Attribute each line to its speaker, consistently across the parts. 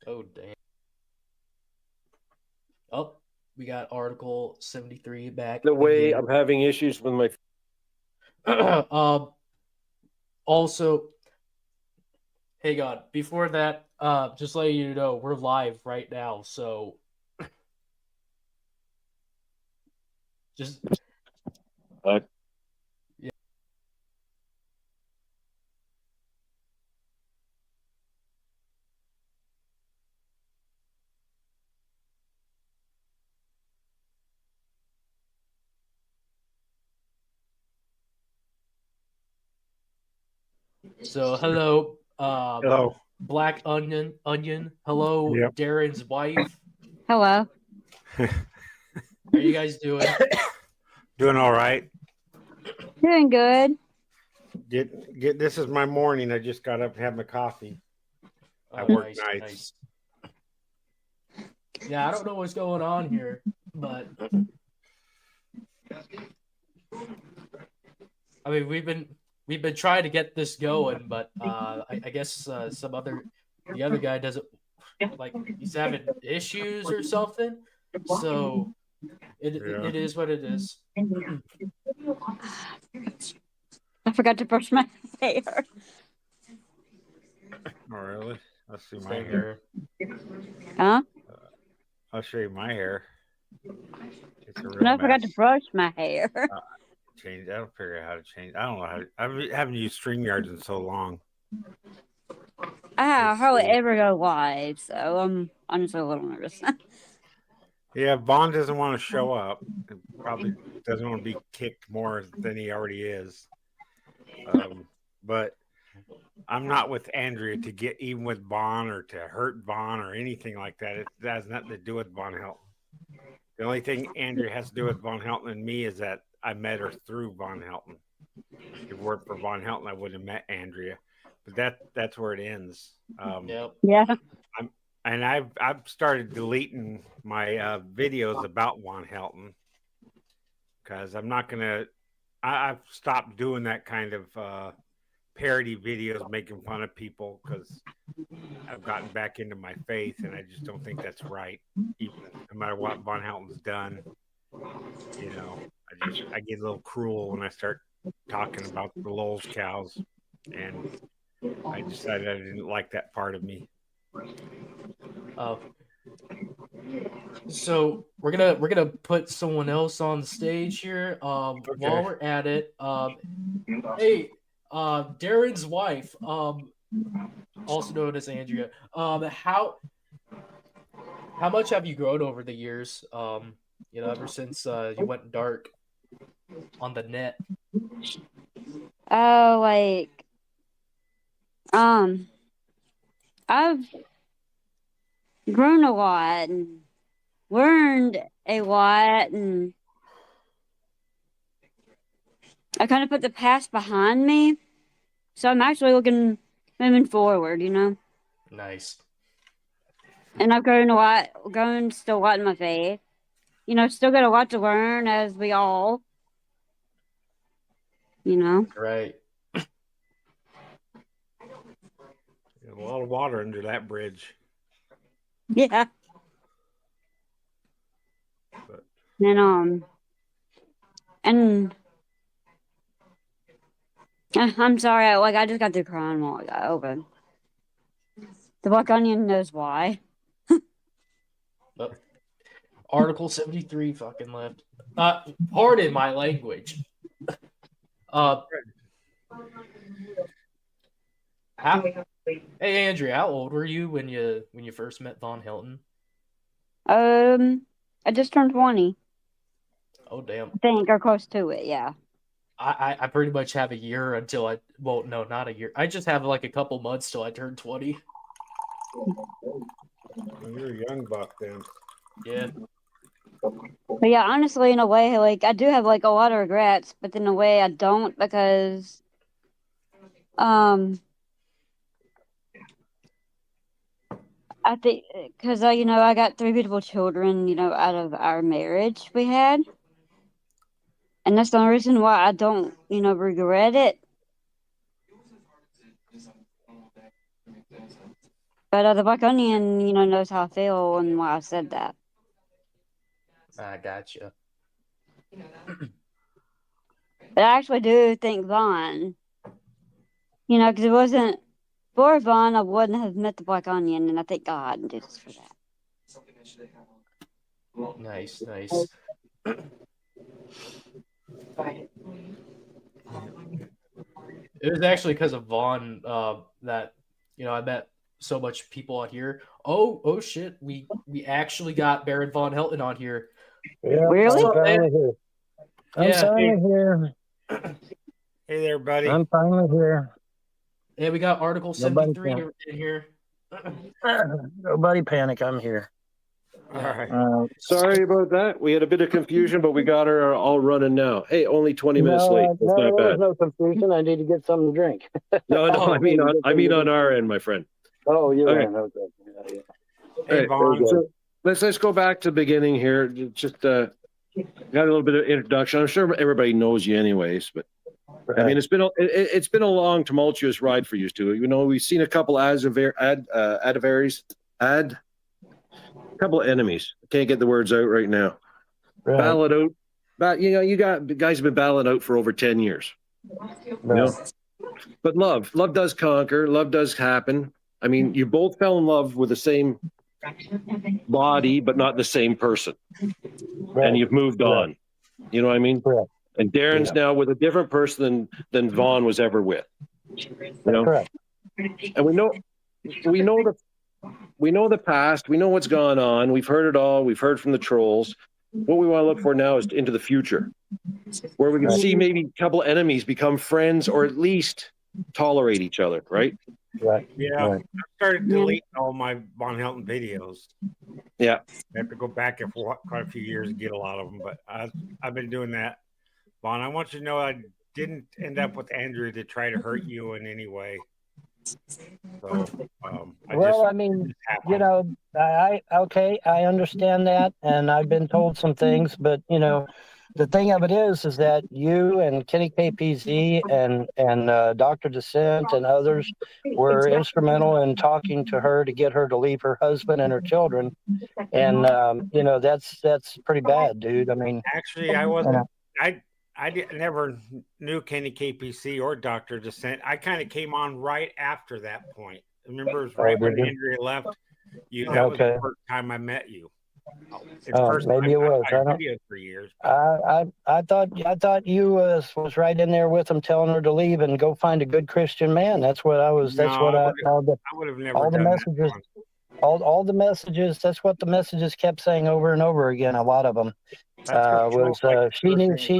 Speaker 1: Oh damn. Oh, we got Article 73 back
Speaker 2: The way
Speaker 1: again.
Speaker 2: I'm having issues with my.
Speaker 1: um. Also, hey God. Before that, just letting you know, we're live right now. So just
Speaker 2: Uh,
Speaker 1: yeah. So hello,
Speaker 3: Hello.
Speaker 1: Black Onion. Hello,
Speaker 3: Yep.
Speaker 1: Darren's wife.
Speaker 4: Hello.
Speaker 1: How are you guys doing?
Speaker 3: Doing all right.
Speaker 4: Doing good.
Speaker 3: Get. This is my morning. I just got up and had my coffee. I
Speaker 1: Oh,
Speaker 3: work
Speaker 1: nice,
Speaker 3: nights.
Speaker 1: nice. Yeah, I don't know what's going on here, but I mean, we've been trying to get this going, but I guess the other guy doesn't like he's having issues or something. So
Speaker 3: Yeah.
Speaker 1: it is what it is.
Speaker 4: I forgot to brush my hair.
Speaker 3: Oh, really? Let's see my
Speaker 1: Same
Speaker 3: hair.
Speaker 1: here.
Speaker 4: Huh?
Speaker 3: I'll show you my hair. It's a real
Speaker 4: No, I forgot to
Speaker 3: mess.
Speaker 4: brush my hair.
Speaker 3: Uh, change. I don't figure out how to change. I don't know how. I haven't used StreamYards in so long.
Speaker 4: I
Speaker 3: Let's
Speaker 4: hardly
Speaker 3: see.
Speaker 4: ever go live, so I'm honestly a little nervous.
Speaker 3: Yeah, Vaughn doesn't want to show up. And probably doesn't want to be kicked more than he already is. But I'm not with Andrea to get even with Vaughn or to hurt Vaun or anything like that. It has nothing to do with Von Helton. The only thing Andrea has to do with Von Helton and me is that I met her through Von Helton. If it weren't for Von Helton, I wouldn't have met Andrea. But that's where it ends.
Speaker 1: Yep.
Speaker 4: Yeah.
Speaker 3: I'm and I've started deleting my videos about Von Helton because I'm not gonna. I've stopped doing that kind of parody videos making fun of people because I've gotten back into my faith, and I just don't think that's right. Even no matter what Von Helton's done, you know, I get a little cruel when I start talking about the Lowell's cows, and I decided I didn't like that part of me.
Speaker 1: Uh, so we're gonna put someone else on the stage here. While
Speaker 3: Okay.
Speaker 1: we're at it, hey, Darren's wife, also known as Andrea. How much have you grown over the years? Ever since you went dark on the net.
Speaker 4: Oh, um, I've grown a lot and learned a lot, and I kind of put the past behind me. So I'm actually moving forward.
Speaker 1: Nice.
Speaker 4: And I've grown still a lot in my faith. Still got a lot to learn as we all, you know.
Speaker 1: Right.
Speaker 3: A lot of water under that bridge,
Speaker 4: Yeah.
Speaker 3: but
Speaker 4: And and I'm sorry, I just got through crying while I got open. The Black Onion knows why.
Speaker 1: But Article 73 fucking left. Pardon my language. Uh, how, hey Andrea, how old were you when you first met Von Hilton?
Speaker 4: Um, I just turned 20.
Speaker 1: Oh damn.
Speaker 4: I think, or close to it. Yeah.
Speaker 1: I pretty much have a year until well, no, not a year. I just have like a couple months till I turn 20.
Speaker 3: well, you're a young buck then.
Speaker 1: Yeah.
Speaker 4: But yeah, honestly, in a way, I do have a lot of regrets, but in a way, I don't because um I think because I got three beautiful children, out of our marriage we had, and that's the only reason why I don't, regret it. But the Black Onion, knows how I feel and why I said that.
Speaker 1: I gotcha.
Speaker 4: But I actually do think Vaughn, because it wasn't for Vaughn, I wouldn't have met the Black Onion, and I thank God and Jesus for that.
Speaker 1: Nice, nice. It was actually because of Vaughn that I met so much people on here. Oh shit! We actually got Baron Von Helton on here.
Speaker 5: Yeah,
Speaker 4: Really?
Speaker 5: I'm finally here. I'm
Speaker 1: Yeah.
Speaker 5: finally here.
Speaker 3: Hey there, buddy.
Speaker 5: I'm finally here.
Speaker 1: Yeah, we got Article
Speaker 5: Nobody
Speaker 1: 73
Speaker 5: can.
Speaker 1: in here.
Speaker 5: Nobody panic. I'm here.
Speaker 3: All right.
Speaker 2: Sorry about that. We had a bit of confusion, but we got her all running now. Hey, only 20 minutes late. That's
Speaker 5: no,
Speaker 2: not
Speaker 5: there
Speaker 2: bad.
Speaker 5: was no confusion. I need to get something to drink.
Speaker 2: No,
Speaker 1: Oh,
Speaker 2: I mean on our end, my friend.
Speaker 5: Oh, you're
Speaker 2: Okay.
Speaker 5: right. Okay. Yeah.
Speaker 3: Hey,
Speaker 2: Hey,
Speaker 3: Vaughn.
Speaker 2: so let's go back to the beginning here. Just got a little bit of introduction. I'm sure everybody knows you anyways, but I mean it's been a long tumultuous ride for you two. We've seen a couple couple of enemies. I can't get the words out right now.
Speaker 5: Right.
Speaker 2: Battle it out. But you got guys have been battling out for over 10 years.
Speaker 5: Right.
Speaker 2: But love does conquer. Love does happen. I mean, you both fell in love with the same body, but not the same person.
Speaker 5: Right.
Speaker 2: And you've moved on. You know what I mean?
Speaker 5: Correct.
Speaker 2: And Darren's now with a different person than Vaughn was ever with.
Speaker 5: Correct.
Speaker 2: And we know the past. We know what's gone on. We've heard it all. We've heard from the trolls. What we want to look for now is into the future, where we can see maybe a couple of enemies become friends or at least tolerate each other, right?
Speaker 5: Right.
Speaker 3: Yeah,
Speaker 5: Right.
Speaker 3: I started deleting all my Von Helton videos.
Speaker 2: Yeah.
Speaker 3: I have to go back for quite a few years to get a lot of them, but I've been doing that. Vaughn, I want you to know I didn't end up with Andrea to try to hurt you in any way. So,
Speaker 5: I mean, I understand that, and I've been told some things, but the thing of it is that you and Kenny KPZ and Dr. Descent and others were instrumental in talking to her to get her to leave her husband and her children, and that's pretty bad, dude. I mean,
Speaker 3: actually, I wasn't. Never knew Kenny KPC or Dr. Descent. I kind of came on right after that point. Remember, it was right when Andrea left. That was the first time I met you.
Speaker 5: Maybe it was. I don't.
Speaker 3: For years.
Speaker 5: I thought you was right in there with them, telling her to leave and go find a good Christian man. That's what I was. That's what I
Speaker 3: would have never.
Speaker 5: All the
Speaker 3: done
Speaker 5: messages.
Speaker 3: That
Speaker 5: all the messages. That's what the messages kept saying over and over again. A lot of them she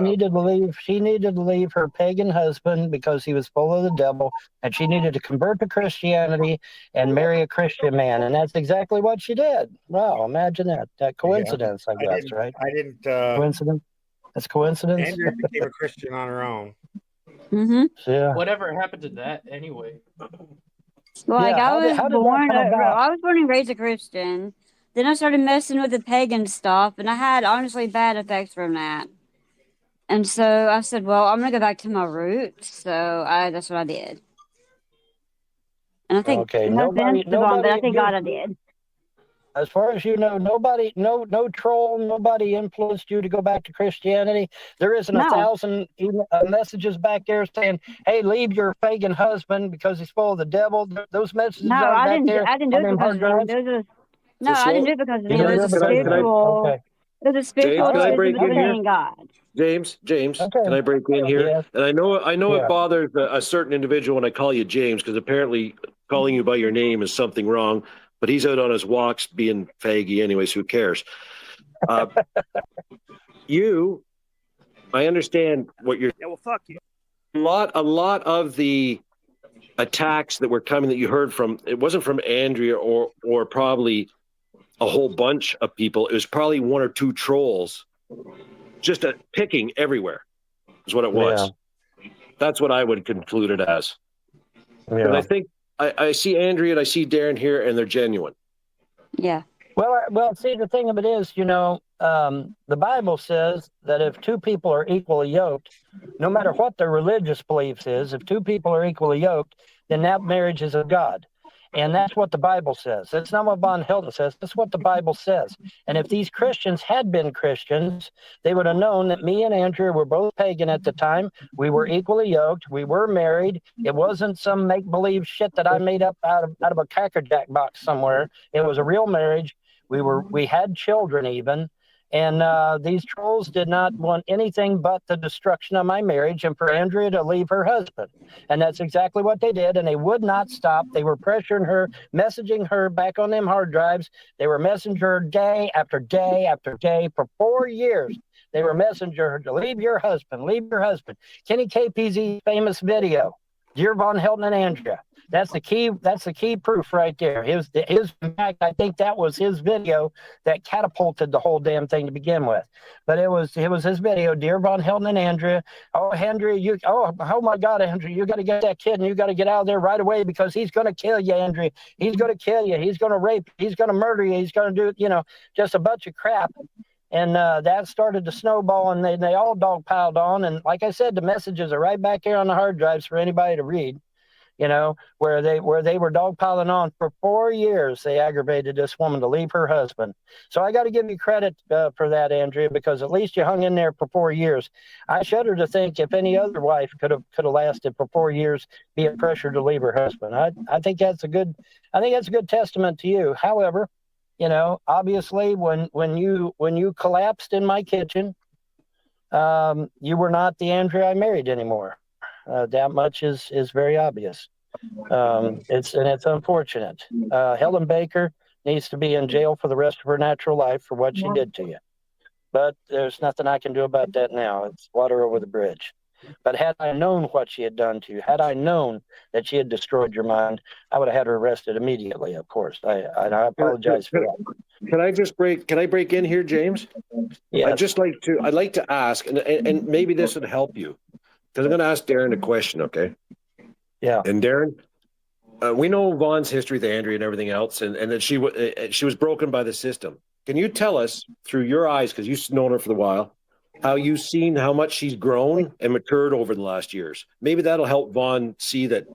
Speaker 5: needed to leave her pagan husband because he was full of the devil, and she needed to convert to Christianity and marry a Christian man, and that's exactly what she did. Wow, imagine that coincidence, I guess, right?
Speaker 3: I didn't
Speaker 5: coincidence. That's coincidence.
Speaker 3: Andrea became a Christian on her own.
Speaker 4: Mm-hmm.
Speaker 5: Yeah.
Speaker 1: Whatever happened to that anyway?
Speaker 4: Like
Speaker 5: how did that come about?
Speaker 4: I was born and raised a Christian. Then I started messing with the pagan stuff, and I had honestly bad effects from that. And so I said, well, I'm going to go back to my roots. So that's what I did. And I think but I think God I did.
Speaker 5: As far as you know, nobody, no troll, nobody influenced you to go back to Christianity. There isn't 1,000 messages back there saying, "Hey, leave your pagan husband because he's full of the devil." Those messages
Speaker 4: I didn't do it because
Speaker 5: I
Speaker 4: didn't do it because of him. It was a spiritual. It was a spiritual.
Speaker 2: James, can I break in here?
Speaker 4: God.
Speaker 2: James, can I break in here?
Speaker 5: Yeah.
Speaker 2: And I know it bothers a certain individual when I call you James, because apparently calling you by your name is something wrong. But he's out on his walks being faggy anyways. Who cares? I understand what you're.
Speaker 6: Yeah, well, fuck you.
Speaker 2: A lot of the attacks that were coming that you heard from, it wasn't from Andrea or probably a whole bunch of people. It was probably one or two trolls, just picking everywhere. Is what it was. Yeah. That's what I would conclude it as. Yeah. But I think I see Andrea and I see Darren here, and they're genuine.
Speaker 4: Yeah.
Speaker 5: Well. See, the thing of it is, the Bible says that if two people are equally yoked, no matter what their religious beliefs is, if two people are equally yoked, then that marriage is of God. And that's what the Bible says. That's not what Von Helton says. That's what the Bible says. And if these Christians had been Christians, they would have known that me and Andrea were both pagan at the time. We were equally yoked. We were married. It wasn't some make-believe shit that I made up out of a Cracker Jack box somewhere. It was a real marriage. We had children even. And these trolls did not want anything but the destruction of my marriage and for Andrea to leave her husband. And that's exactly what they did. And they would not stop. They were pressuring her, messaging her back on them hard drives. They were messaging her day after day after day for 4 years. They were messaging her to leave your husband, leave your husband. Kenny KPZ's famous video, Dear Von Helton and Andrea. That's the key proof right there. His in fact, I think that was his video that catapulted the whole damn thing to begin with. But it was his video, Dear Von Helton and Andrea. Oh, Andrea, oh my God, Andrea, you got to get that kid and you got to get out of there right away because he's going to kill you, Andrea. He's going to kill you. He's going to rape you. He's going to murder you. He's going to do, just a bunch of crap. And that started to snowball, and they all dogpiled on. And like I said, the messages are right back here on the hard drives for anybody to read. Where they were dogpiling on for 4 years. They aggravated this woman to leave her husband. So I got to give you credit for that, Andrea, because at least you hung in there for 4 years. I shudder to think if any other wife could have lasted for 4 years being pressured to leave her husband. I think that's a good testament to you. However, obviously when you collapsed in my kitchen, you were not the Andrea I married anymore. That much is very obvious. It's unfortunate. Helen Baker needs to be in jail for the rest of her natural life for what she did to you. But there's nothing I can do about that now. It's water over the bridge. But had I known what she had done to you, had I known that she had destroyed your mind, I would have had her arrested immediately, of course. I apologize for that.
Speaker 2: Can I break in here, James?
Speaker 5: Yes.
Speaker 2: I'd like to ask, and maybe this would help you. Because I'm going to ask Darren a question, okay?
Speaker 5: Yeah.
Speaker 2: And Darren, we know Vaughn's history with Andrea and everything else, and that she was broken by the system. Can you tell us, through your eyes, because you've known her for a while, how you've seen how much she's grown and matured over the last years? Maybe that'll help Vaughn see that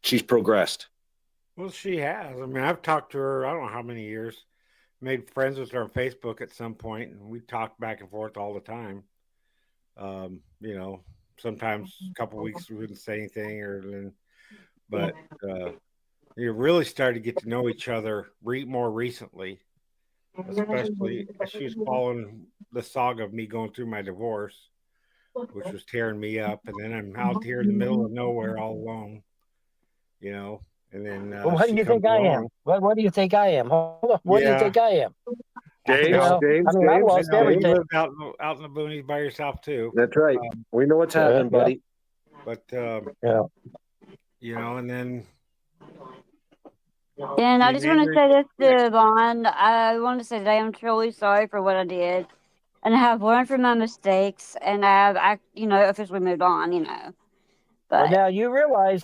Speaker 2: she's progressed.
Speaker 3: Well, she has. I mean, I've talked to her, I don't know how many years, made friends with her on Facebook at some point, and we talked back and forth all the time. Sometimes a couple of weeks we wouldn't say anything, but you really started to get to know each other more recently, especially as she was following the saga of me going through my divorce, which was tearing me up, and then I'm out here in the middle of nowhere all alone, and then
Speaker 5: what do you think I am? What do you think I am? Hold on. What do you think I am?
Speaker 2: James,
Speaker 5: I lost everything.
Speaker 3: You lived out in the boonies by yourself too.
Speaker 2: That's right. We know what's happening, buddy.
Speaker 3: But and then.
Speaker 4: And I just want to say this to Vaughn. I want to say that I am truly sorry for what I did, and I have learned from my mistakes, and I have, officially moved on. But
Speaker 5: now you realize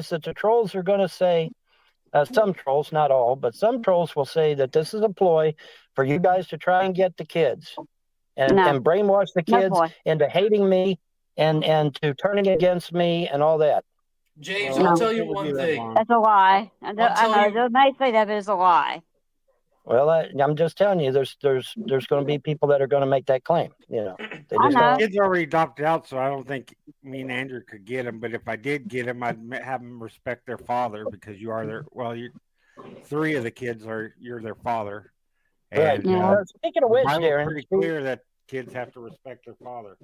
Speaker 5: that the trolls are going to say. Some trolls, not all, but some trolls will say that this is a ploy for you guys to try and get the kids and brainwash the kids into hating me and to turning against me and all that.
Speaker 1: James, I'll tell you one thing.
Speaker 4: That's a lie. I know they may say that, but it's a lie.
Speaker 5: Well, I'm just telling you, there's going to be people that are going to make that claim.
Speaker 3: The kids already adopted out, so I don't think me and Andrew could get them. But if I did get them, I'd have them respect their father because you are their. Well, three of the kids you're their father.
Speaker 5: And, speaking of which, Darren,
Speaker 3: pretty clear that kids have to respect their father.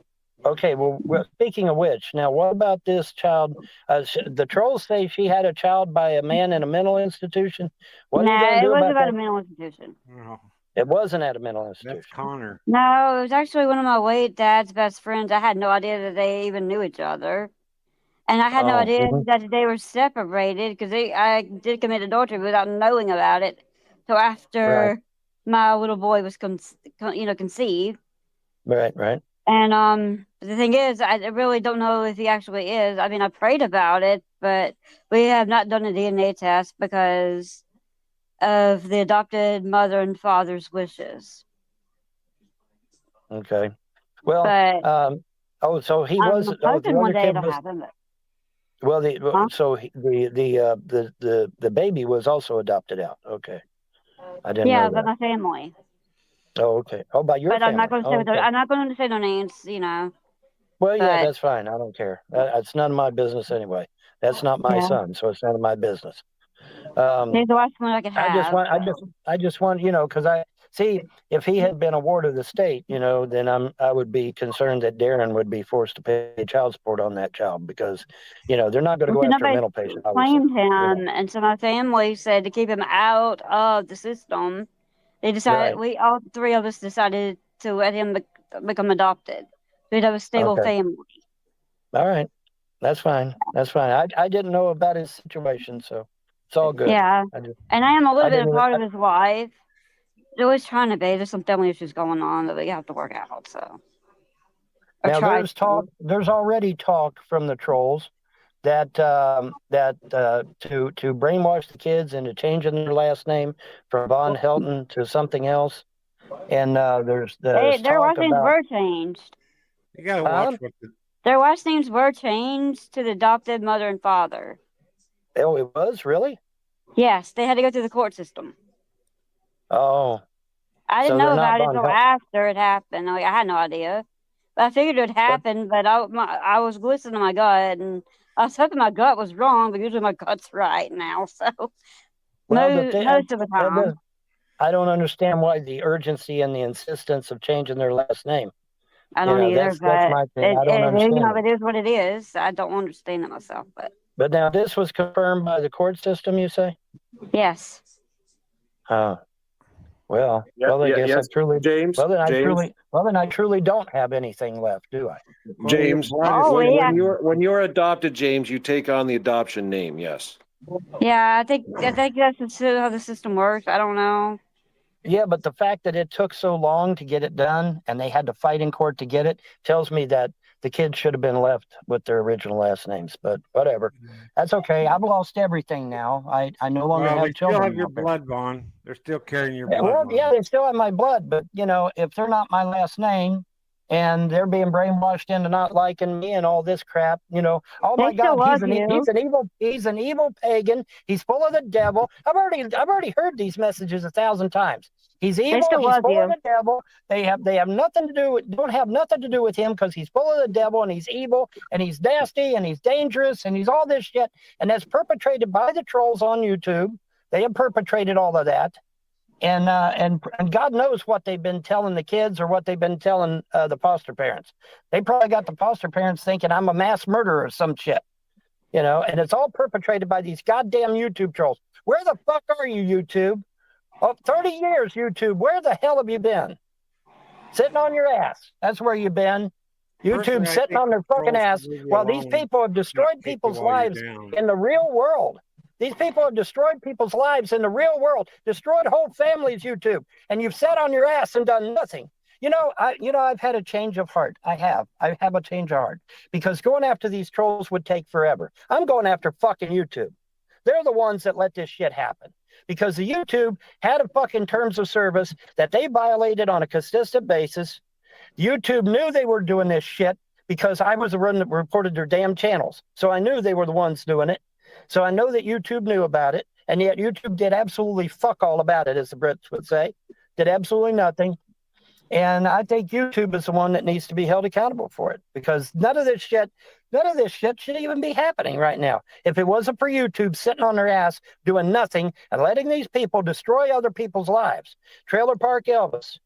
Speaker 5: Okay, well, speaking of which, now what about this child? The trolls say she had a child by a man in a mental institution. What are you going to do about that?
Speaker 4: It wasn't at a mental institution.
Speaker 3: No.
Speaker 5: It wasn't at a mental institution.
Speaker 3: That's Connor.
Speaker 4: No, it was actually one of my late dad's best friends. I had no idea that they even knew each other. And I had no idea that they were separated because I did commit adultery without knowing about it. So after my little boy was conceived.
Speaker 5: Right.
Speaker 4: And the thing is, I really don't know if he actually is. I mean, I prayed about it, but we have not done a DNA test because of the adopted mother and father's wishes.
Speaker 5: Okay. Well, so he was.
Speaker 4: I'm hoping one day it'll happen. But
Speaker 5: Well,
Speaker 4: Huh?
Speaker 5: so the baby was also adopted out. Okay, I didn't
Speaker 4: Yeah,
Speaker 5: know
Speaker 4: by
Speaker 5: that.
Speaker 4: my family.
Speaker 5: Oh, okay. Oh, by your
Speaker 4: But I'm not
Speaker 5: family.
Speaker 4: going to say
Speaker 5: Oh, okay.
Speaker 4: I'm not going to say their names, you know.
Speaker 5: Well, yeah,
Speaker 4: But
Speaker 5: that's fine. I don't care. That's none of my business anyway. That's not my
Speaker 4: yeah,
Speaker 5: son, so it's none of my business.
Speaker 4: he's the last one I could
Speaker 5: I just
Speaker 4: have.
Speaker 5: want, I just want, because I see if he had been a ward of the state, then I would be concerned that Darren would be forced to pay child support on that child because, they're not going to
Speaker 4: Well,
Speaker 5: go
Speaker 4: see,
Speaker 5: after a
Speaker 4: nobody
Speaker 5: mental patient, obviously.
Speaker 4: claimed
Speaker 5: You know,
Speaker 4: him, and so my family said to keep him out of the system. They decided
Speaker 5: right?
Speaker 4: we all three of us decided to let him become adopted. We'd have a stable
Speaker 5: Okay,
Speaker 4: family.
Speaker 5: all right, that's fine. That's fine. I didn't know about his situation, so it's all good.
Speaker 4: Yeah, and I am a
Speaker 5: I
Speaker 4: little bit
Speaker 5: didn't
Speaker 4: a
Speaker 5: even.
Speaker 4: part of his life. They're always trying to be. There's some family issues going on that we have to work out. So I
Speaker 5: Now
Speaker 4: tried
Speaker 5: there's talk.
Speaker 4: to.
Speaker 5: There's already talk from the trolls to brainwash the kids into changing their last name from Von Helton to something else. And there's
Speaker 4: Their
Speaker 5: talk
Speaker 4: last names
Speaker 5: about
Speaker 4: were changed.
Speaker 3: You got to watch what the
Speaker 4: Their last names were changed to the adopted mother and father.
Speaker 5: oh, it was really.
Speaker 4: Yes, they had to go through the court system.
Speaker 5: Oh,
Speaker 4: I didn't
Speaker 5: so they're
Speaker 4: know
Speaker 5: not
Speaker 4: about it
Speaker 5: Von
Speaker 4: until
Speaker 5: Helton.
Speaker 4: after it happened. Like, I had no idea. But I figured it would
Speaker 5: But
Speaker 4: happen, but I was listening to my gut, and I was hoping my gut was wrong, but usually my gut's right now. So
Speaker 5: well, the thing
Speaker 4: most of the time.
Speaker 5: I don't understand why the urgency and the insistence of changing their last name.
Speaker 4: I don't either,
Speaker 5: That's
Speaker 4: but
Speaker 5: my thing. I don't understand it.
Speaker 4: it is what it is. I don't understand it myself, but
Speaker 5: But now this was confirmed by the court system, you say?
Speaker 4: yes.
Speaker 5: Oh, well,
Speaker 2: Yeah,
Speaker 5: well, I
Speaker 2: yeah,
Speaker 5: guess I
Speaker 2: yes,
Speaker 5: truly,
Speaker 2: James, James,
Speaker 5: well, then I truly don't have anything left, do I?
Speaker 3: well, your
Speaker 2: James.
Speaker 3: blood is
Speaker 4: Oh,
Speaker 2: When
Speaker 4: yeah,
Speaker 2: when you're when you're adopted, James, you take on the adoption name. Yes.
Speaker 4: yeah. I think that's how the system works. I don't know.
Speaker 5: Yeah, but the fact that it took so long to get it done and they had to fight in court to get it tells me that the kids should have been left with their original last names. But whatever. That's okay. I've lost everything now. I no longer
Speaker 3: well, they
Speaker 5: have
Speaker 3: still have
Speaker 5: children
Speaker 3: your
Speaker 5: out there.
Speaker 3: blood, Vaughn. They're still carrying your
Speaker 5: Yeah, well,
Speaker 3: bloodline.
Speaker 5: yeah, they still have my blood, but if they're not my last name and they're being brainwashed into not liking me and all this crap, oh
Speaker 4: They
Speaker 5: my
Speaker 4: still
Speaker 5: God,
Speaker 4: love you.
Speaker 5: he's an evil pagan. He's full of the devil. I've already heard these messages 1,000 times. He's
Speaker 4: They
Speaker 5: evil.
Speaker 4: still
Speaker 5: He's
Speaker 4: love
Speaker 5: full of
Speaker 4: you.
Speaker 5: the devil. They have nothing to do with, don't have nothing to do with him because he's full of the devil and he's evil and he's nasty and he's dangerous and he's all this shit. And that's perpetrated by the trolls on YouTube. They have perpetrated all of that. And God knows what they've been telling the kids or what they've been telling the foster parents. They probably got the foster parents thinking I'm a mass murderer or some shit, and it's all perpetrated by these goddamn YouTube trolls. Where the fuck are you, YouTube? Oh, 30 years, YouTube. Where the hell have you been? Sitting on your ass. That's where you've been.
Speaker 3: Personally,
Speaker 5: YouTube
Speaker 3: I
Speaker 5: sitting
Speaker 3: think
Speaker 5: on
Speaker 3: the
Speaker 5: their fucking
Speaker 3: trolls should
Speaker 5: ass
Speaker 3: leave you
Speaker 5: while these
Speaker 3: alone,
Speaker 5: people have
Speaker 3: not
Speaker 5: destroyed
Speaker 3: take you
Speaker 5: people's
Speaker 3: while you're
Speaker 5: lives
Speaker 3: down.
Speaker 5: in the real world. These people have destroyed people's lives in the real world, destroyed whole families, YouTube, and you've sat on your ass and done nothing. I've had a change of heart. I have a change of heart because going after these trolls would take forever. I'm going after fucking YouTube. They're the ones that let this shit happen because the YouTube had a fucking terms of service that they violated on a consistent basis. YouTube knew they were doing this shit because I was the one that reported their damn channels. So I knew they were the ones doing it. So I know that YouTube knew about it. And yet YouTube did absolutely fuck all about it, as the Brits would say. Did absolutely nothing. And I think YouTube is the one that needs to be held accountable for it because none of this shit should even be happening right now. If it wasn't for YouTube sitting on their ass doing nothing and letting these people destroy other people's lives. Trailer Park Elvis,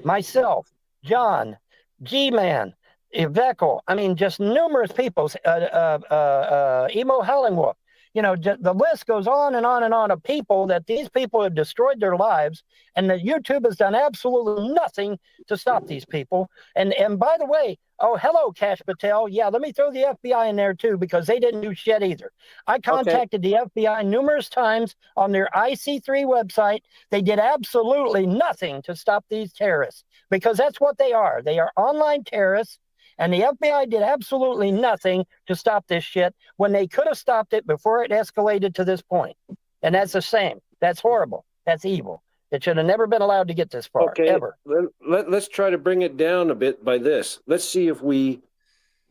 Speaker 5: myself, John, G-Man, Iveco, I mean, just numerous people, Emo Hellingwolf. The list goes on and on and on of people that these people have destroyed their lives, and that YouTube has done absolutely nothing to stop these people. And by the way, oh, hello, Cash Patel. Yeah, let me throw the FBI in there too, because they didn't do shit either. I contacted the FBI numerous times on their IC3 website. They did absolutely nothing to stop these terrorists because that's what they are. They are online terrorists. And the FBI did absolutely nothing to stop this shit when they could have stopped it before it escalated to this point. And that's the same. That's horrible. That's evil. It should have never been allowed to get this far,
Speaker 2: Okay,
Speaker 5: ever.
Speaker 2: let's try to bring it down a bit by this. Let's see if we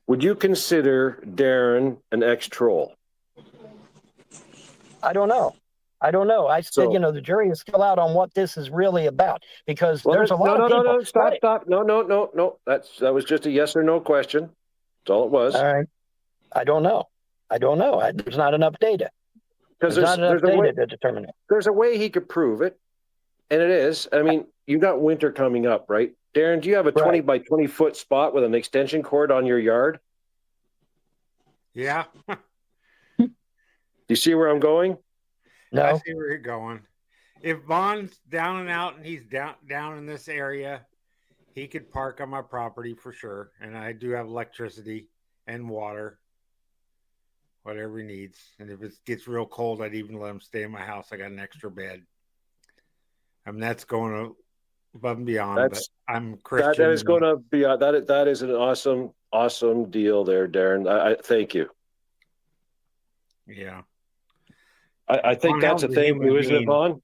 Speaker 2: Would you consider Darren an ex-troll?
Speaker 5: I don't know. I said,
Speaker 2: So-
Speaker 5: the jury is still out on what this is really about, because
Speaker 2: Well,
Speaker 5: there's a lot of people.
Speaker 2: No, stop,
Speaker 5: Right.
Speaker 2: stop. No. That was just a yes or no question. That's all it was.
Speaker 5: All right. I don't know. There's not enough data.
Speaker 2: Because
Speaker 5: There's not enough data to determine it.
Speaker 2: there's a way he could prove it, and it is. I mean, you got winter coming up, right? Darren, do you have a 20 by 20 foot spot with an extension cord on your yard?
Speaker 3: Yeah.
Speaker 2: Do you see where I'm going?
Speaker 5: No.
Speaker 3: I see where you're going. If Vaughn's down and out and he's down in this area, he could park on my property for sure. And I do have electricity and water, whatever he needs. And if it gets real cold, I'd even let him stay in my house. I got an extra bed. I mean, that's going above and beyond. But I'm Christian.
Speaker 2: That is going to be that is an awesome deal there, Darren. I thank you.
Speaker 3: Yeah.
Speaker 2: I think that's a thing, isn't it, Vaughn?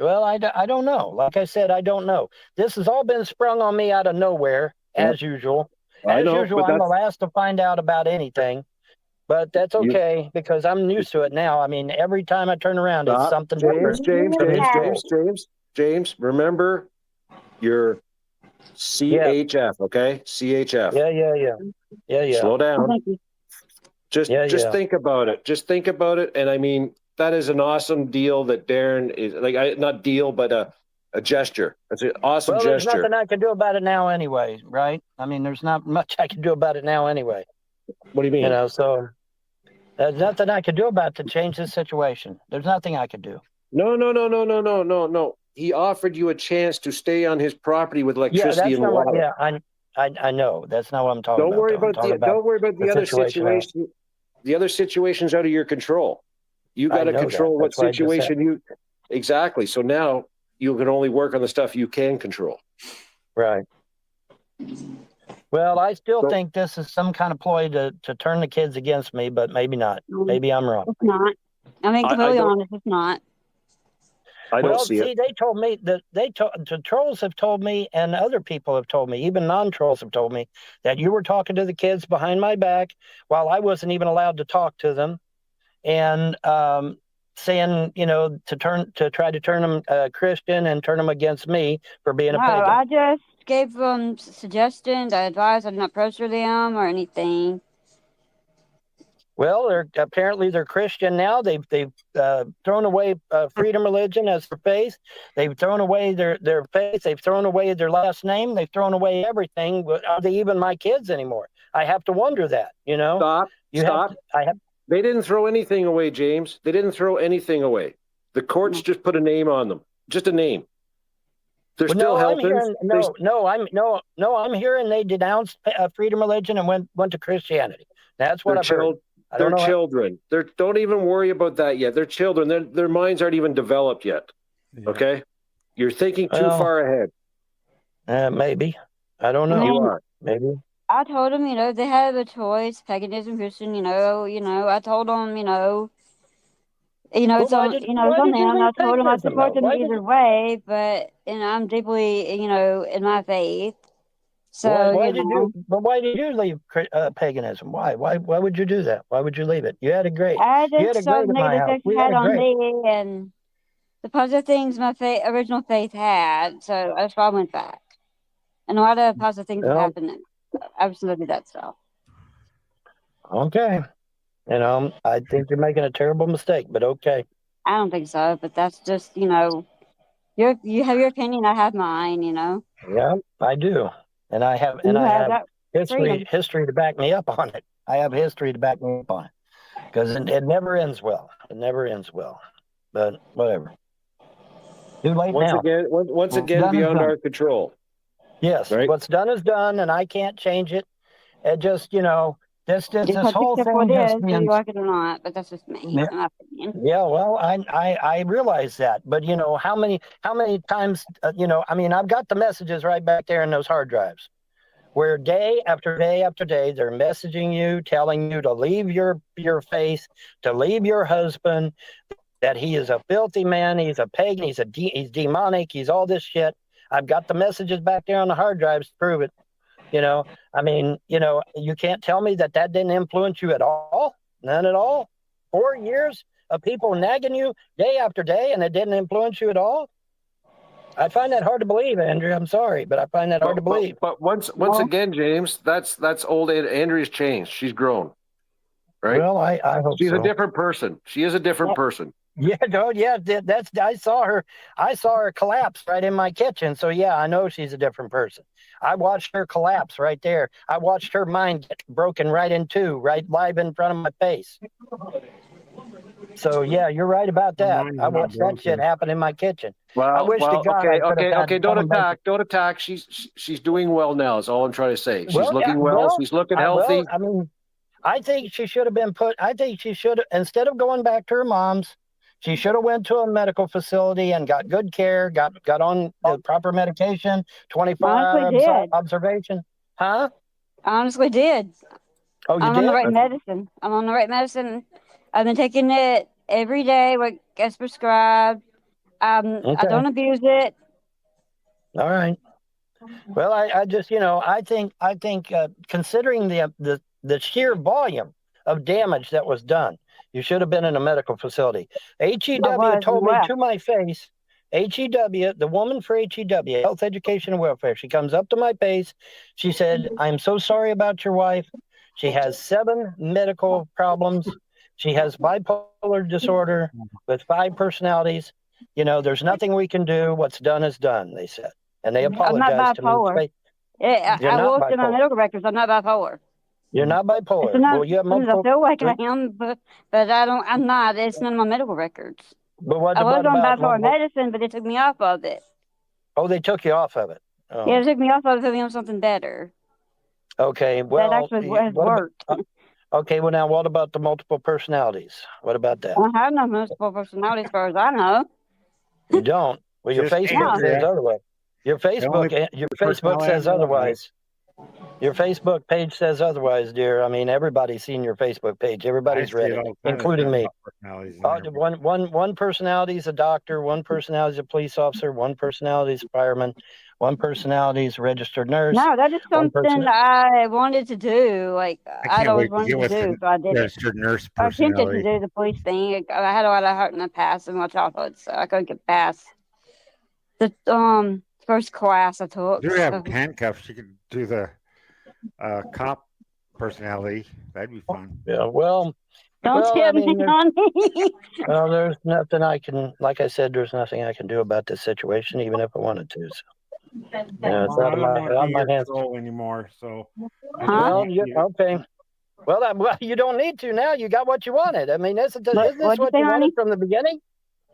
Speaker 5: Well, I don't know. Like I said, I don't know. This has all been sprung on me out of nowhere, as usual. As usual, I'm the last to find out about anything. But that's okay, because I'm used to it now. I mean, every time I turn around, it's something different.
Speaker 2: James, remember your CHF, okay? CHF.
Speaker 5: Yeah.
Speaker 2: Slow down. Just think about it. Just think about it. And I mean, that is an awesome deal that Darren is not deal, but a gesture. It's an awesome gesture.
Speaker 5: There's nothing I can do about it now anyway, right? I mean, there's not much I can do about it now anyway.
Speaker 2: What do you mean?
Speaker 5: So there's nothing I could do about to change this situation. There's nothing I could do.
Speaker 2: No. He offered you a chance to stay on his property with electricity and water.
Speaker 5: I know. That's not what I'm talking about.
Speaker 2: Don't worry about the other situation. The other situation's out of your control. You got to control what situation exactly. So now you can only work on the stuff you can control.
Speaker 5: Right. Well, I still think this is some kind of ploy to turn the kids against me, but maybe not. Maybe I'm wrong.
Speaker 4: It's not. I mean, completely honest, it's not.
Speaker 2: I don't see it.
Speaker 5: They told me that the trolls have told me, and other people have told me, even non-trolls have told me, that you were talking to the kids behind my back while I wasn't even allowed to talk to them, and saying, to try to turn them Christian and turn them against me for being a pagan.
Speaker 4: I just gave them suggestions, advice. I did not pressure them or anything.
Speaker 5: Well, they're Christian now. They've thrown away freedom religion as their faith. They've thrown away their faith. They've thrown away their last name. They've thrown away everything. Are they even my kids anymore? I have to wonder that.
Speaker 2: Stop. They didn't throw anything away, James. They didn't throw anything away. The courts just put a name on them. Just a name. They're still Heltons.
Speaker 5: I'm hearing they denounced freedom religion and went to Christianity. That's what I've heard.
Speaker 2: They're children. Don't even worry about that yet. They're children. Their minds aren't even developed yet. Yeah. Okay? You're thinking too far ahead.
Speaker 5: Maybe. I don't know.
Speaker 2: You are.
Speaker 5: Maybe.
Speaker 4: I told them, they have a choice, paganism, Christian, I told them, it's on them. I told them I support them either way, but I'm deeply, in my faith. So
Speaker 5: why did you leave paganism? Why would you do that? Why would you leave it? You had a great.
Speaker 4: I just saw the negative effects it had on me and the positive things my original faith had. So that's why I went back. And a lot of positive things have happened. Absolutely, that stuff.
Speaker 5: Okay, I think you're making a terrible mistake, but okay.
Speaker 4: I don't think so, but that's just you have your opinion. I have mine.
Speaker 5: Yeah, I do. And I have history to back me up on it. I have history to back me up on it. Because it never ends well. It never ends well. But whatever. Too late now.
Speaker 2: Once again, beyond our control.
Speaker 5: Yes. Right? What's done is done, and I can't change it. It just, this whole thing just
Speaker 4: means... you like it or not, but that's just me.
Speaker 5: Yeah.
Speaker 4: My opinion.
Speaker 5: Yeah, well, I realize that. But, how many times, I've got the messages right back there in those hard drives where day after day after day, they're messaging you, telling you to leave your faith, to leave your husband, that he is a filthy man, he's a pagan, he's demonic, he's all this shit. I've got the messages back there on the hard drives to prove it. I mean, you can't tell me that didn't influence you at all. None at all. 4 years of people nagging you day after day, and it didn't influence you at all. I find that hard to believe, Andrea. I'm sorry, but I find that hard to believe.
Speaker 2: But once again, James, that's old. Andrea's changed. She's grown, right?
Speaker 5: Well, I hope
Speaker 2: she's
Speaker 5: so.
Speaker 2: a different person. She is a different person.
Speaker 5: Yeah, no, yeah. I saw her collapse right in my kitchen. So yeah, I know she's a different person. I watched her collapse right there. I watched her mind get broken right in two, right live in front of my face. So yeah, you're right about that. I watched that shit happen in my kitchen.
Speaker 2: Well,
Speaker 5: I wish to God
Speaker 2: okay. Don't attack. She's doing well now. Is all I'm trying to say. She's looking she's looking healthy.
Speaker 5: I mean, I think she should have been put. I think she should, instead of going back to her mom's, she should have went to a medical facility and got good care. Got on the proper medication. 24-hour observation. Huh?
Speaker 4: I honestly did.
Speaker 5: Oh, you
Speaker 4: I'm
Speaker 5: did?
Speaker 4: on the right medicine. I'm on the right medicine. I've been taking it every day, what gets prescribed. I don't abuse it.
Speaker 5: All right. Well, I just, I think considering the sheer volume of damage that was done, you should have been in a medical facility. HEW told me to my face. HEW, the woman for HEW, Health, Education, and Welfare, she comes up to my face. She said, "I'm so sorry about your wife. She has 7 medical problems. She has bipolar disorder with 5 personalities. There's nothing we can do. What's done is done," they said. And they apologized to me.
Speaker 4: I looked in my medical records. I'm not bipolar.
Speaker 5: You're not bipolar.
Speaker 4: Well, you have multiple. I feel like I am, but I don't. I'm not. It's none of my medical records.
Speaker 5: But what
Speaker 4: I was on
Speaker 5: about
Speaker 4: bipolar medicine, but they took me off of it.
Speaker 5: Oh, they took you off of it. Oh.
Speaker 4: Yeah, they took me off of it, put me on something better.
Speaker 5: Okay, well,
Speaker 4: that actually has worked.
Speaker 5: Okay, well now, what about the multiple personalities? What about that?
Speaker 4: I have no multiple personalities, as far as I know.
Speaker 5: You don't. Well, your Facebook says otherwise. Your Facebook says otherwise. Your Facebook page says otherwise, dear. I mean, everybody's seen your Facebook page. Everybody's read it, including me. One personality is a doctor. One personality is a police officer. One personality is a fireman. One personality is a registered nurse.
Speaker 4: No, that is something I wanted to do. Like I always wanted to do, so I did
Speaker 3: registered nurse
Speaker 4: I attempted to do the police thing. I had a lot of hurt in the past in my childhood, so I couldn't get past the first class I took.
Speaker 3: You have handcuffs. You could do the cop personality. That'd be fun.
Speaker 5: Yeah, well.
Speaker 4: Don't tell me, honey.
Speaker 5: Well, there's nothing I can, like I said, there's nothing I can do about this situation, even if I wanted to. So. Yeah, it's out of my hands
Speaker 3: anymore. So,
Speaker 5: well, okay. Well, you don't need to now. You got what you wanted. I mean, isn't this what you wanted from the beginning?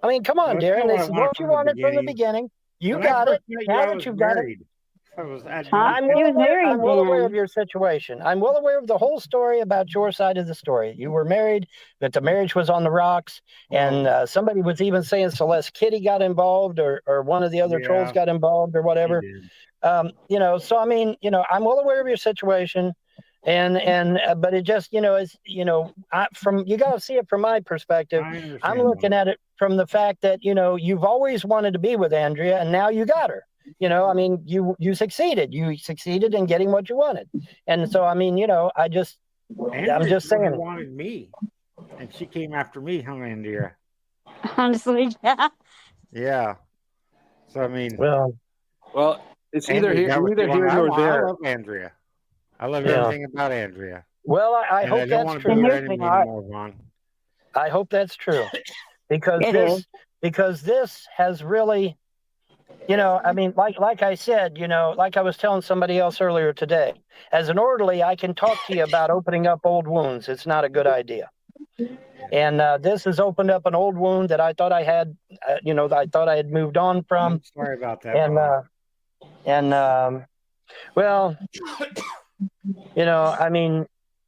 Speaker 5: I mean, come on, Darren. This is what you wanted from the beginning. You got it. Now that you've got it. I'm well aware of your situation. I'm well aware of the whole story about your side of the story. You were married, that the marriage was on the rocks, and somebody was even saying Celeste Kitty got involved, or one of the other trolls got involved, or whatever. So I mean, I'm well aware of your situation, but it just, is, you got to see it from my perspective. I'm looking at it from the fact that you've always wanted to be with Andrea, and now you got her. I mean, you succeeded. You succeeded in getting what you wanted. And so, I mean, I'm just saying.
Speaker 3: Wanted me, and she came after me, huh, Andrea?
Speaker 4: Honestly, yeah.
Speaker 3: Yeah. So, I mean.
Speaker 2: Well, it's either here or there.
Speaker 3: I love Andrea. I love everything about Andrea.
Speaker 5: Well, I hope that's true. I hope that's true. Because this has really... I mean, like I said, like I was telling somebody else earlier today, as an orderly, I can talk to you about opening up old wounds. It's not a good idea. And this has opened up an old wound that I thought I had, I thought I had moved on from.
Speaker 3: I'm sorry about that.
Speaker 5: Well, I mean,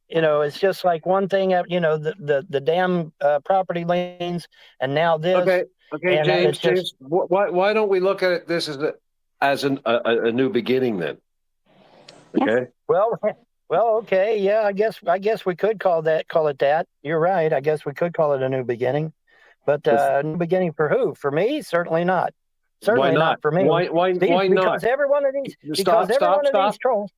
Speaker 5: it's just like one thing, the damn property lanes, and now this.
Speaker 2: Okay, James. Why don't we look at this as a new beginning then? Okay.
Speaker 5: Well, okay, yeah. I guess we could call it that. You're right. I guess we could call it a new beginning, but a new beginning for who? For me? Certainly not. Certainly not for me.
Speaker 2: Why not?
Speaker 5: Because every one of these trolls.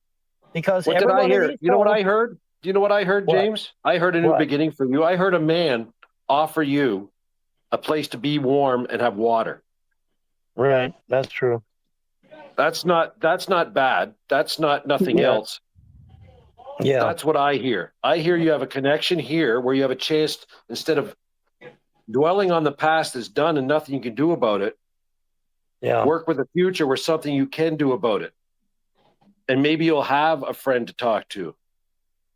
Speaker 5: because
Speaker 2: What
Speaker 5: every
Speaker 2: did I
Speaker 5: one of
Speaker 2: hear?
Speaker 5: these
Speaker 2: You know what
Speaker 5: calls,
Speaker 2: I heard? Do you know what I heard,
Speaker 5: what?
Speaker 2: James? I heard a new
Speaker 5: What?
Speaker 2: beginning for you. I heard a man offer you a place to be warm and have water.
Speaker 5: Right. That's true.
Speaker 2: That's not bad. That's not nothing
Speaker 5: Yeah.
Speaker 2: else.
Speaker 5: Yeah.
Speaker 2: That's what I hear. I hear you have a connection here where you have a chance, instead of dwelling on the past that's done and nothing you can do about it,
Speaker 5: Yeah.
Speaker 2: work with the future where something you can do about it. And maybe you'll have a friend to talk to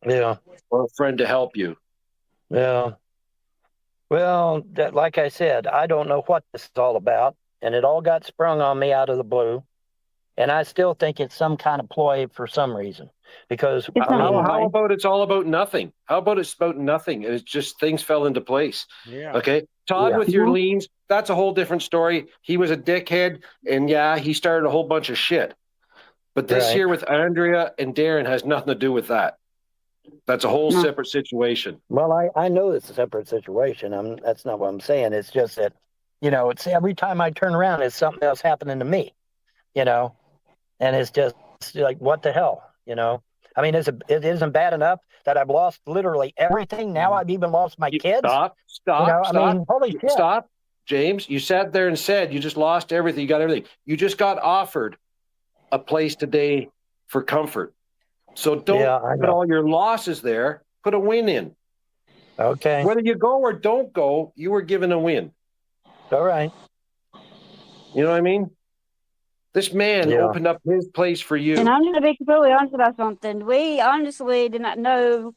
Speaker 5: Yeah.
Speaker 2: or a friend to help you.
Speaker 5: Yeah. Well, like I said, I don't know what this is all about, and it all got sprung on me out of the blue. And I still think it's some kind of ploy for some reason. Because
Speaker 4: It's not
Speaker 5: I mean,
Speaker 2: How about it's all about nothing? How about it's about nothing and it's just things fell into place?
Speaker 3: Yeah.
Speaker 2: Okay. Todd
Speaker 5: Yeah.
Speaker 2: with your liens, that's a whole different story. He was a dickhead and yeah, he started a whole bunch of shit. But this
Speaker 5: Right.
Speaker 2: here with Andrea and Darren has nothing to do with that. That's a whole
Speaker 4: No.
Speaker 2: separate situation.
Speaker 5: Well, I know it's a separate situation. That's not what I'm saying. It's just that, it's every time I turn around, it's something else happening to me, and it's just like, what the hell, I mean, it isn't bad enough that I've lost literally everything. Now I've even lost my kids.
Speaker 2: Stop.
Speaker 5: I mean, holy shit.
Speaker 2: Stop. James, you sat there and said you just lost everything. You got everything. You just got offered a place today for comfort. So don't put all your losses there. Put a win in.
Speaker 5: Okay.
Speaker 2: Whether you go or don't go, you were given a win.
Speaker 5: All right.
Speaker 2: You know what I mean? This man opened up his place for you.
Speaker 4: And I'm going to be completely honest about something. We honestly did not know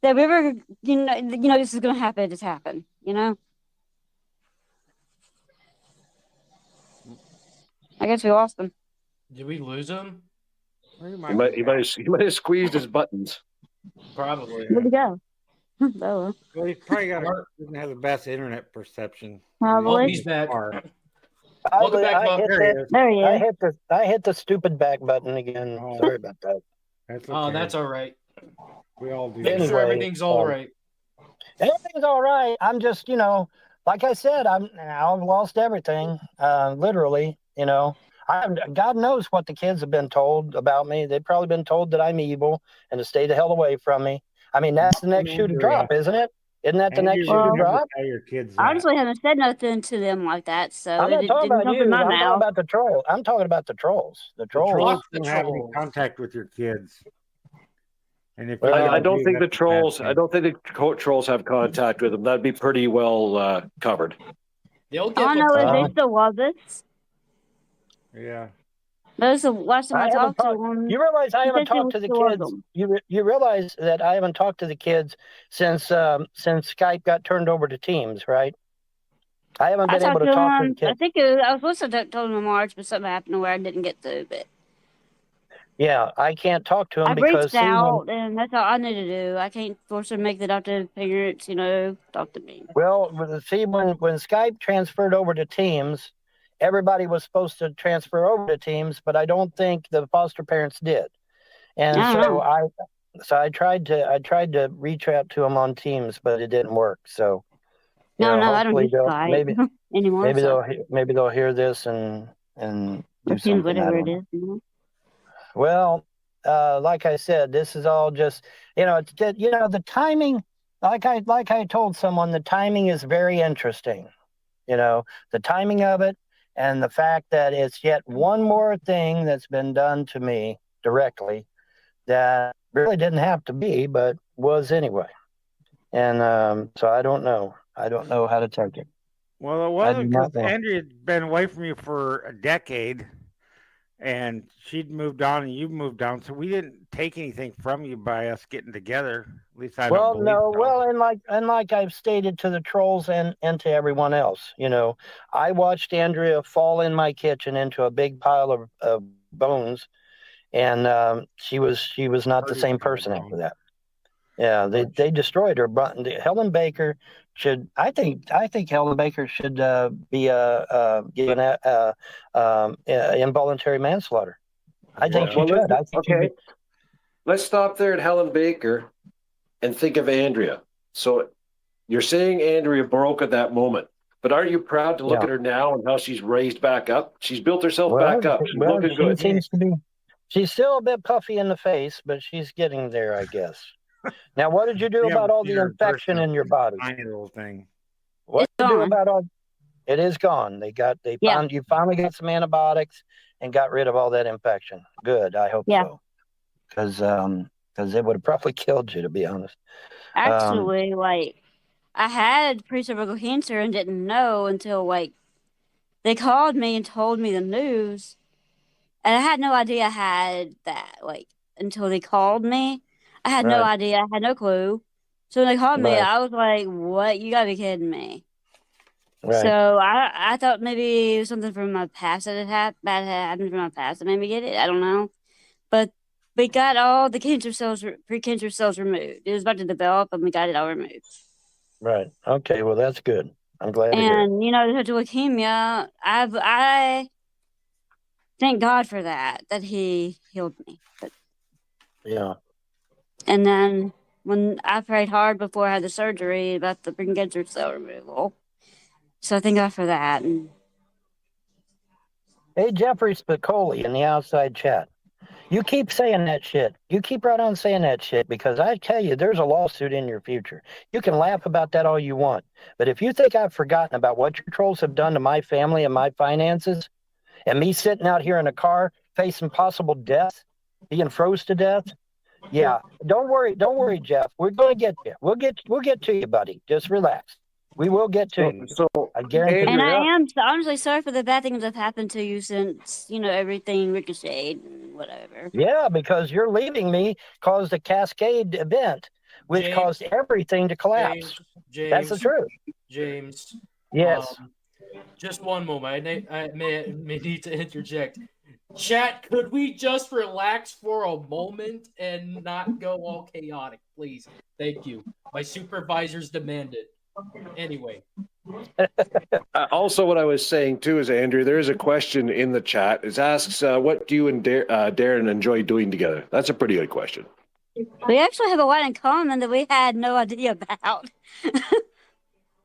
Speaker 4: that we were, this is going to happen. It just happened, I guess we lost them.
Speaker 1: Did we lose him?
Speaker 2: He might have squeezed his buttons.
Speaker 1: Probably.
Speaker 4: Where'd he go? Oh,
Speaker 3: Well, he probably doesn't have the best internet perception.
Speaker 1: Oh,
Speaker 4: probably.
Speaker 1: he's back.
Speaker 5: I
Speaker 1: Welcome back, Bob.
Speaker 4: There he is.
Speaker 5: I hit the stupid back button again.
Speaker 3: Oh.
Speaker 5: Sorry about that.
Speaker 3: That's okay.
Speaker 1: Oh, that's all right.
Speaker 3: We all do.
Speaker 1: Make
Speaker 3: that.
Speaker 1: sure everything's all right.
Speaker 5: Everything's all right. I'm just, like I said, I've lost everything, literally. God knows what the kids have been told about me. They've probably been told that I'm evil and to stay the hell away from me. I mean, that's the next shoe to drop, isn't it? Isn't that the next shoe to drop?
Speaker 3: Tell your kids
Speaker 4: I
Speaker 3: that.
Speaker 4: honestly haven't said nothing to them like that, so
Speaker 5: I'm not
Speaker 4: it
Speaker 5: talking
Speaker 4: didn't
Speaker 5: about
Speaker 4: come
Speaker 5: you.
Speaker 4: from my
Speaker 5: I'm talking
Speaker 4: mouth.
Speaker 5: about the troll. I'm talking about the trolls. The
Speaker 3: The
Speaker 5: trolls.
Speaker 3: trolls
Speaker 1: The
Speaker 3: don't have any
Speaker 1: trolls.
Speaker 3: contact with your kids. And if
Speaker 2: I don't think the
Speaker 3: that's a bad
Speaker 2: trolls.
Speaker 3: thing.
Speaker 2: I don't think the trolls have contact with them. That'd be pretty well covered.
Speaker 1: They'll get
Speaker 4: All I know is
Speaker 5: Well,
Speaker 4: they still love us.
Speaker 3: Yeah.
Speaker 4: That's the last time I
Speaker 5: haven't
Speaker 4: talked to
Speaker 5: talked-
Speaker 4: them.
Speaker 5: You realize I haven't
Speaker 4: Because they
Speaker 5: talked to the
Speaker 4: still love
Speaker 5: kids.
Speaker 4: them.
Speaker 5: You realize that I haven't talked to the kids since Skype got turned over to Teams, right? I haven't
Speaker 4: I
Speaker 5: been able
Speaker 4: talked
Speaker 5: to
Speaker 4: to
Speaker 5: talk to the
Speaker 4: them.
Speaker 5: kids.
Speaker 4: I think I was supposed to tell them in March, but something happened where I didn't get to. But
Speaker 5: Yeah, I can't talk to them
Speaker 4: I've
Speaker 5: because
Speaker 4: reached out, and that's all I need to do. I can't force them to make it out to parents, talk to me.
Speaker 5: when Skype transferred over to Teams, everybody was supposed to transfer over to Teams, but I don't think the foster parents did. And
Speaker 4: I don't know.
Speaker 5: I tried to reach out to them on Teams, but it didn't work. So
Speaker 4: No, I don't
Speaker 5: hopefully
Speaker 4: do Skype anymore.
Speaker 5: maybe they'll hear this and do
Speaker 4: Teams,
Speaker 5: something.
Speaker 4: whatever it is.
Speaker 5: Well, like I said, this is all just the timing. Like I told someone, the timing is very interesting. The timing of it, and the fact that it's yet one more thing that's been done to me directly that really didn't have to be, but was anyway. And so I don't know. I don't know how to take it.
Speaker 3: Well, it wasn't because Andrea's been away from you for a decade, and she'd moved on and you moved on, so we didn't take anything from you by us getting together. At least I don't believe so.
Speaker 5: Well, and like I've stated to the trolls and to everyone else, I watched Andrea fall in my kitchen into a big pile of bones, and she was not the same person after that. Yeah, they destroyed her. But Helen Baker should. I think Helen Baker should be given involuntary manslaughter. I think she should.
Speaker 2: Okay, let's stop there at Helen Baker and think of Andrea. So you're saying Andrea broke at that moment, but aren't you proud to look at her now and how she's raised back up? She's built herself back up. She's looking good.
Speaker 5: Seems to be. She's still a bit puffy in the face, but she's getting there, I guess. Now, what did you do
Speaker 3: We
Speaker 5: about
Speaker 3: haven't
Speaker 5: all
Speaker 3: seen
Speaker 5: the
Speaker 3: her in
Speaker 5: infection
Speaker 3: person.
Speaker 5: in your body?
Speaker 3: Tiny little thing.
Speaker 5: What
Speaker 4: It's
Speaker 5: did you do
Speaker 4: gone.
Speaker 5: about all? It is gone.
Speaker 4: Yeah.
Speaker 5: You finally got some antibiotics and got rid of all that infection. Good. I hope
Speaker 4: Yeah.
Speaker 5: so. Because it would have probably killed you, to be honest.
Speaker 4: Actually, like, I had pre-cervical cancer and didn't know until, like, they called me and told me the news. And I had no idea I had that, like, until they called me. I had no
Speaker 5: Right.
Speaker 4: idea. I had no clue. So when they called me,
Speaker 5: Right.
Speaker 4: I was like, what? You gotta be kidding me.
Speaker 5: Right.
Speaker 4: So I thought maybe it was something from my past that had happened from my past that made me get it. I don't know. But we got all the cancer cells, pre-cancer cells removed. It was about to develop, and we got it all removed.
Speaker 5: Right. Okay. Well, that's good. I'm glad to hear it.
Speaker 4: And the leukemia, I thank God for that He healed me.
Speaker 5: Yeah.
Speaker 4: And then when I prayed hard before I had the surgery about the pre-cancer cell removal, so thank God for that. And
Speaker 5: Hey, Jeffrey Spicoli in the outside chat. You keep saying that shit. You keep right on saying that shit because I tell you, there's a lawsuit in your future. You can laugh about that all you want. But if you think I've forgotten about what your trolls have done to my family and my finances, and me sitting out here in a car facing possible death, being froze to death, yeah, don't worry, Jeff. We're going to get you. We'll get to you, buddy. Just relax. We will get to you.
Speaker 2: So
Speaker 5: I guarantee.
Speaker 4: and I
Speaker 2: Andrea,
Speaker 4: am honestly sorry for the bad things that have happened to you since everything ricocheted and whatever.
Speaker 5: Yeah, because you're leaving me caused a cascade event, which
Speaker 1: James,
Speaker 5: caused everything to collapse. That's the truth.
Speaker 1: James.
Speaker 5: Yes.
Speaker 1: Just one moment. I may need to interject. Chat, could we just relax for a moment and not go all chaotic, please? Thank you. My supervisors demand it. Anyway.
Speaker 2: also what I was saying too is, Andrea, there is a question in the chat. It asks, what do you and Darren enjoy doing together? That's a pretty good question.
Speaker 4: We actually have a lot in common that we had no idea about.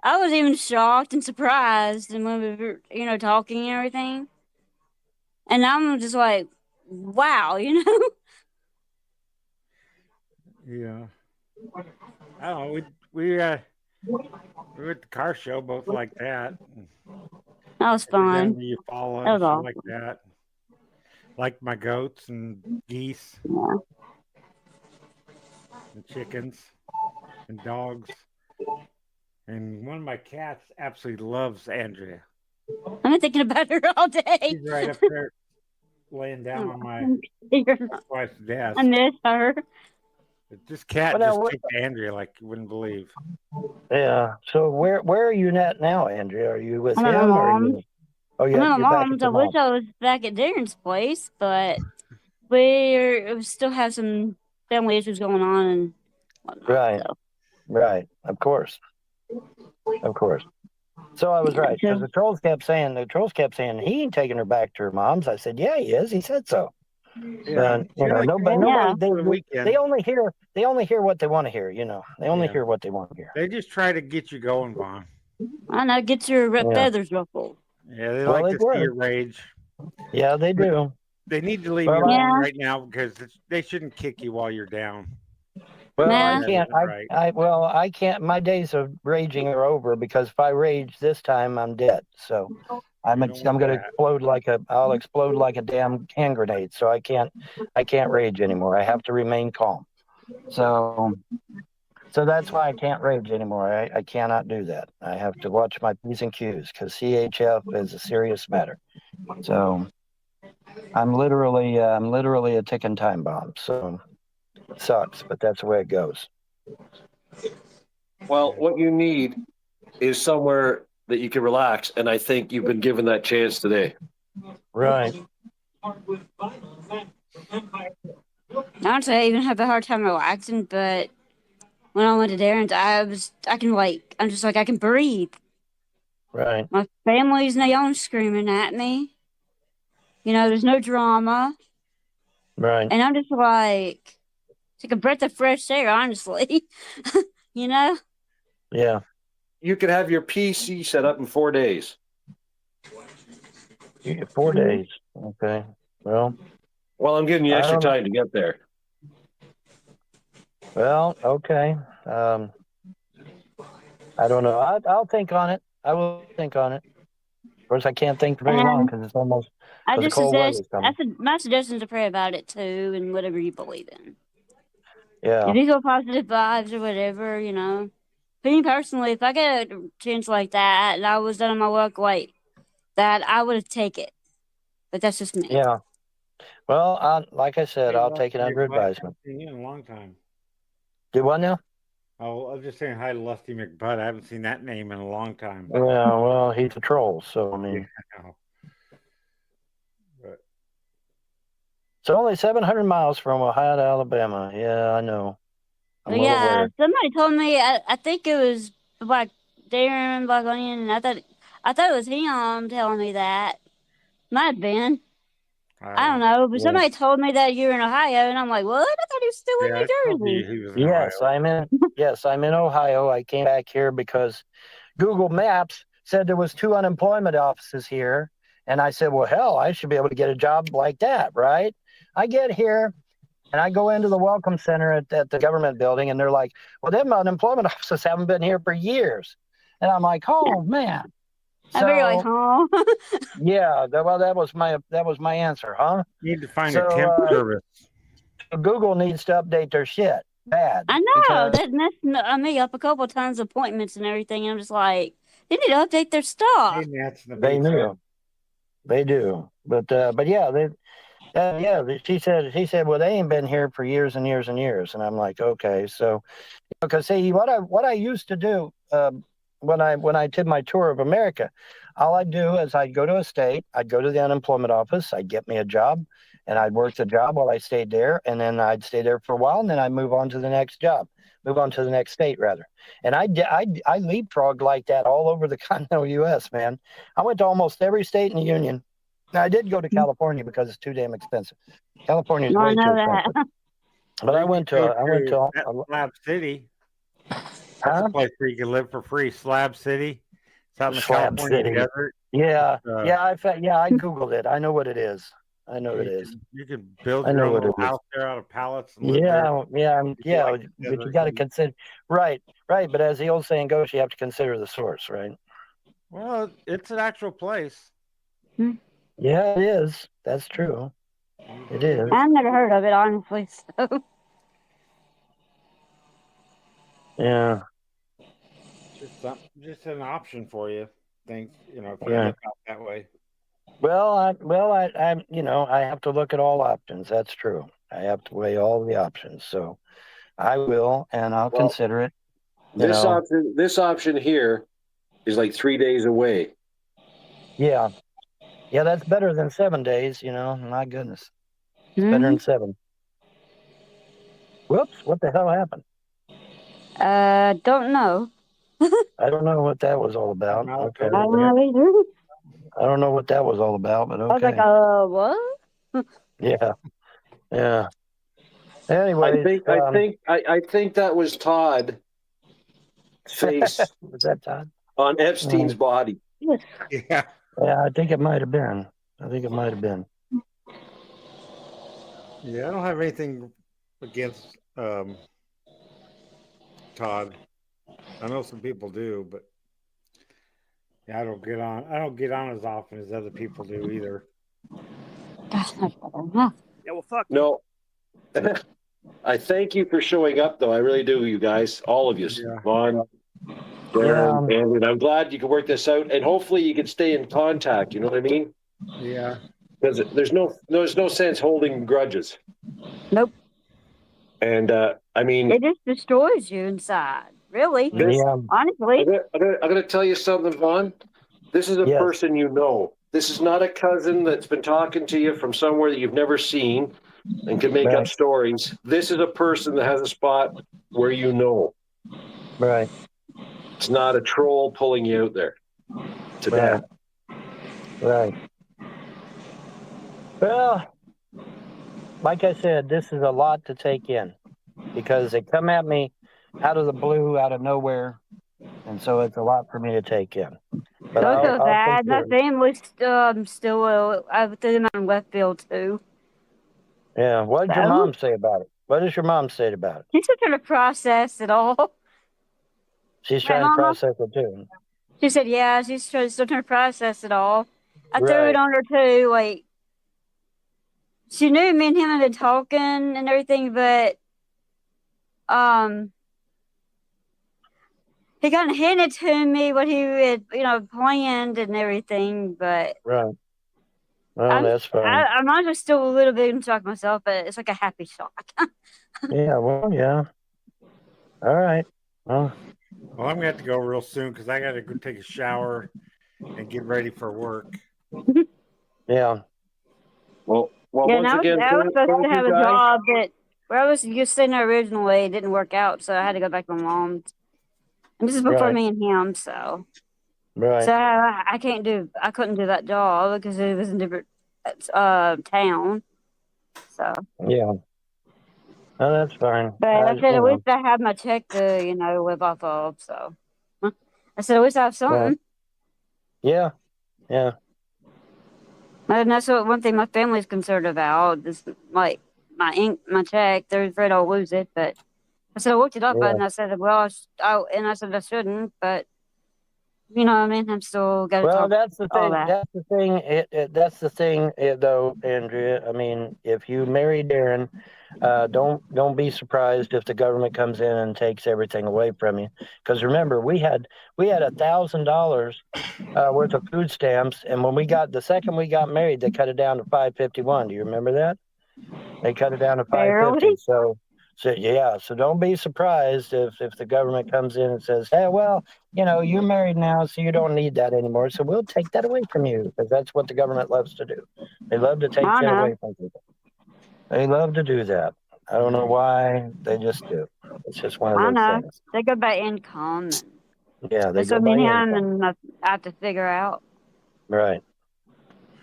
Speaker 4: I was even shocked and surprised and when we were, talking and everything. And I'm just like, wow,
Speaker 3: Yeah. I don't know. We were at the car show, both like that.
Speaker 4: That was fun.
Speaker 3: You follow
Speaker 4: That
Speaker 3: and
Speaker 4: was
Speaker 3: shit
Speaker 4: awesome.
Speaker 3: like that. Like my goats and geese
Speaker 4: Yeah.
Speaker 3: and chickens and dogs. And one of my cats absolutely loves Andrea.
Speaker 4: I've been thinking about her all day.
Speaker 3: She's right up there laying down on my wife's desk.
Speaker 4: I miss her.
Speaker 3: But this cat
Speaker 5: Well,
Speaker 3: just
Speaker 5: now,
Speaker 3: took to Andrea like you wouldn't believe.
Speaker 5: Yeah. So where are you at now, Andrea? Are you with
Speaker 4: I'm at my
Speaker 5: him or are
Speaker 4: mom's.
Speaker 5: you? Oh,
Speaker 4: I'm at my
Speaker 5: you're back at
Speaker 4: mom's. I
Speaker 5: your
Speaker 4: wish
Speaker 5: mom.
Speaker 4: I was back at Darren's place, but we still have some family issues going on and whatnot.
Speaker 5: Right.
Speaker 4: So.
Speaker 5: Right. Of course. So I was right because the trolls kept saying he ain't taking her back to her mom's. I said, yeah, he is. He said so.
Speaker 3: Yeah.
Speaker 5: But nobody
Speaker 3: for the weekend.
Speaker 5: they only hear what they want to hear. They only hear what they want to hear.
Speaker 3: They just try to get you going, Vaughn.
Speaker 4: I know, get your feathers ruffled.
Speaker 3: Yeah, they like to see your rage.
Speaker 5: Yeah, they do.
Speaker 3: They need to leave you alone right now because they shouldn't kick you while you're down.
Speaker 5: Well,
Speaker 4: Yeah.
Speaker 5: I can't. I can't. My days of raging are over because if I rage this time, I'm dead. So I'm going to explode I'll explode like a damn hand grenade. So I can't rage anymore. I have to remain calm. So that's why I can't rage anymore. I cannot do that. I have to watch my P's and Q's because CHF is a serious matter. So I'm literally a ticking time bomb. So it sucks, but that's the way it goes.
Speaker 2: Well, what you need is somewhere that you can relax, and I think you've been given that chance today.
Speaker 5: Right.
Speaker 4: Honestly, I even have a hard time relaxing, but when I went to Darren's, I can breathe.
Speaker 5: Right.
Speaker 4: My family's not screaming at me. There's no drama.
Speaker 5: Right.
Speaker 4: And I'm just like, take a breath of fresh air, honestly.
Speaker 5: Yeah.
Speaker 2: You could have your PC set up in 4 days.
Speaker 5: 4 days. Okay. Well,
Speaker 2: Well, I'm giving you extra time to get there.
Speaker 5: Well, okay. I don't know. I'll think on it. I will think on it. Of course, I can't think for very long because it's almost
Speaker 4: I
Speaker 5: because
Speaker 4: just
Speaker 5: cold
Speaker 4: suggest,
Speaker 5: weather's coming.
Speaker 4: my suggestion is to pray about it too, and whatever you believe in.
Speaker 5: Yeah.
Speaker 4: If you feel positive vibes or whatever, you know. For me personally, if I get a chance like that and I was done on my work late, that I would take it. But that's just me.
Speaker 5: Yeah. Well, like I said, I'll take it under advisement.
Speaker 3: I haven't seen you in a long time.
Speaker 5: Do what now?
Speaker 3: Oh, I was just saying hi to Lusty McButt. I haven't seen that name in a long time.
Speaker 5: Yeah, well, he's a troll, so I mean.
Speaker 3: Yeah, but
Speaker 5: It's only 700 miles from Ohio to Alabama. Yeah, I know. I'm well aware.
Speaker 4: Somebody told me, I think it was like Darren, Black Onion, and I thought it was him telling me that. Might have been. I don't know, but somebody told me that you're in Ohio, and I'm like, what? I thought he was still in New Jersey.
Speaker 3: he was in
Speaker 5: Yes,
Speaker 3: Ohio.
Speaker 5: I'm in Ohio. I came back here because Google Maps said there was 2 unemployment offices here. And I said, well, hell, I should be able to get a job like that, right? I get here and I go into the welcome center at the government building, and they're like, well, them unemployment offices haven't been here for years. And I'm like, oh, man.
Speaker 4: I'm very like, huh?
Speaker 5: Yeah, well, that was my answer, huh?
Speaker 3: You need to find a temp service.
Speaker 5: Google needs to update their shit bad.
Speaker 4: I know that messed me up a couple of times, appointments and everything. And I'm just like, they need to update their stuff.
Speaker 5: They do, but yeah, she said, well, they ain't been here for years and years and years, and I'm like, okay, so because see what I used to do when I did my tour of America, all I'd do is I'd go to a state, I'd go to the unemployment office, I'd get me a job, and I'd work the job while I stayed there, and then I'd stay there for a while, and then I'd move on to the next state rather. And I leapfrogged like that all over the continental U.S., man. I went to almost every state in the union. Now, I did go to California because it's too damn expensive. California is way too expensive. But I went to
Speaker 3: Slab City.
Speaker 5: Huh?
Speaker 3: That's a place where you can live for free. Slab City. It's out in the
Speaker 5: Slab
Speaker 3: California
Speaker 5: City.
Speaker 3: desert.
Speaker 5: Yeah, I Googled it. I know what it is. I know what it is.
Speaker 3: You can build your own little house there out of pallets. And
Speaker 5: yeah.
Speaker 3: Like
Speaker 5: but you got to consider, right. But as the old saying goes, you have to consider the source, right?
Speaker 3: Well, it's an actual place.
Speaker 5: Yeah, it is. That's true. It is.
Speaker 4: I've never heard of it, honestly. So.
Speaker 5: Yeah.
Speaker 3: Just an option for you. Think, if you look out that way.
Speaker 5: Well, I have to look at all options. That's true. I have to weigh all the options. So I will, and I'll consider it.
Speaker 2: This option here is like 3 days away.
Speaker 5: Yeah. Yeah, that's better than 7 days, my goodness. It's better than 7. Whoops, what the hell happened?
Speaker 4: Don't know.
Speaker 5: I don't know what that was all about. Okay.
Speaker 4: I don't know either.
Speaker 5: I don't know what that was all about, but okay.
Speaker 4: I was like, what?
Speaker 5: Yeah. Anyway,
Speaker 2: I think that was Todd face
Speaker 5: was that Todd?
Speaker 2: On Epstein's body.
Speaker 3: Yeah.
Speaker 5: Yeah, I think it might have been.
Speaker 3: Yeah, I don't have anything against Todd. I know some people do, but yeah, I don't get on as often as other people do either.
Speaker 6: Yeah, well, fuck.
Speaker 2: No. I thank you for showing up, though. I really do, you guys, all of you. Vaughn, Darren, and I'm glad you can work this out, and hopefully you can stay in contact. You know what I mean?
Speaker 3: Yeah.
Speaker 2: Because there's no sense holding grudges.
Speaker 4: Nope.
Speaker 2: And I mean,
Speaker 4: it just destroys you inside. Really? Honestly.
Speaker 2: I'm going to tell you something, Vaughn. This is a person you know. This is not a cousin that's been talking to you from somewhere that you've never seen and can make up stories. This is a person that has a spot where you know.
Speaker 5: Right.
Speaker 2: It's not a troll pulling you out there. Today.
Speaker 5: Right. Well, like I said, this is a lot to take in because they come at me out of the blue, out of nowhere, and so it's a lot for me to take in. But
Speaker 4: don't feel bad. My family's still I threw them out in Westfield too.
Speaker 5: Yeah. What did your
Speaker 4: So
Speaker 5: mom say about it? What does your mom say about it?
Speaker 4: she's still trying to process it all.
Speaker 5: She's
Speaker 4: Right,
Speaker 5: trying to
Speaker 4: Mama?
Speaker 5: process it too.
Speaker 4: She said, yeah, still trying to process it all. I threw it
Speaker 5: Right.
Speaker 4: on her too. Like, she knew me and him had been talking and everything, but um, he kind of hinted to me what he had, planned and everything. But
Speaker 5: Right. Well, that's fine.
Speaker 4: I'm honestly still a little bit in shock myself, but it's like a happy shock.
Speaker 5: Yeah. Well, yeah. All right. Well,
Speaker 3: Well, I'm gonna have to go real soon because I got to go take a shower and get ready for work.
Speaker 5: yeah.
Speaker 2: Well,
Speaker 4: Yeah,
Speaker 2: once again,
Speaker 4: I was supposed
Speaker 2: thank
Speaker 4: to have
Speaker 2: you
Speaker 4: a
Speaker 2: guys.
Speaker 4: job, but where I was just sitting there originally, it didn't work out, so I had to go back to my mom's. And this is before
Speaker 5: Right.
Speaker 4: me and him, so
Speaker 5: Right.
Speaker 4: I couldn't do that job because it was in a different town. So,
Speaker 5: Yeah. No, that's fine.
Speaker 4: but I said at least I have my check to live off of. So I said at least I have something.
Speaker 5: Right. Yeah. Yeah.
Speaker 4: And that's one thing my family's concerned about. Is like my check. They're afraid I'll lose it, but I said I looked it up
Speaker 5: Yeah.
Speaker 4: and I said, well, I said I shouldn't, but you know what I mean. I'm still got to
Speaker 5: Well,
Speaker 4: talk
Speaker 5: that's the
Speaker 4: all
Speaker 5: thing.
Speaker 4: that.
Speaker 5: That's the thing. That's the thing, though, Andrea. I mean, if you marry Darren, don't be surprised if the government comes in and takes everything away from you. Because remember, we had $1,000 worth of food stamps, and when the second we got married, they cut it down to $551. Do you remember that? They cut it down to $550.
Speaker 4: Barely.
Speaker 5: So yeah. So don't be surprised if the government comes in and says, "Hey, well, you're married now, so you don't need that anymore. So we'll take that away from you," because that's what the government loves to do. They love to take
Speaker 4: I
Speaker 5: shit
Speaker 4: know.
Speaker 5: away from people. They love to do that. I don't know why. They just do. It's just one of
Speaker 4: I
Speaker 5: those
Speaker 4: know.
Speaker 5: things.
Speaker 4: They go by income, and
Speaker 5: Yeah, they
Speaker 4: that's
Speaker 5: go
Speaker 4: what me
Speaker 5: by
Speaker 4: and him
Speaker 5: income.
Speaker 4: and I have to figure out.
Speaker 5: Right.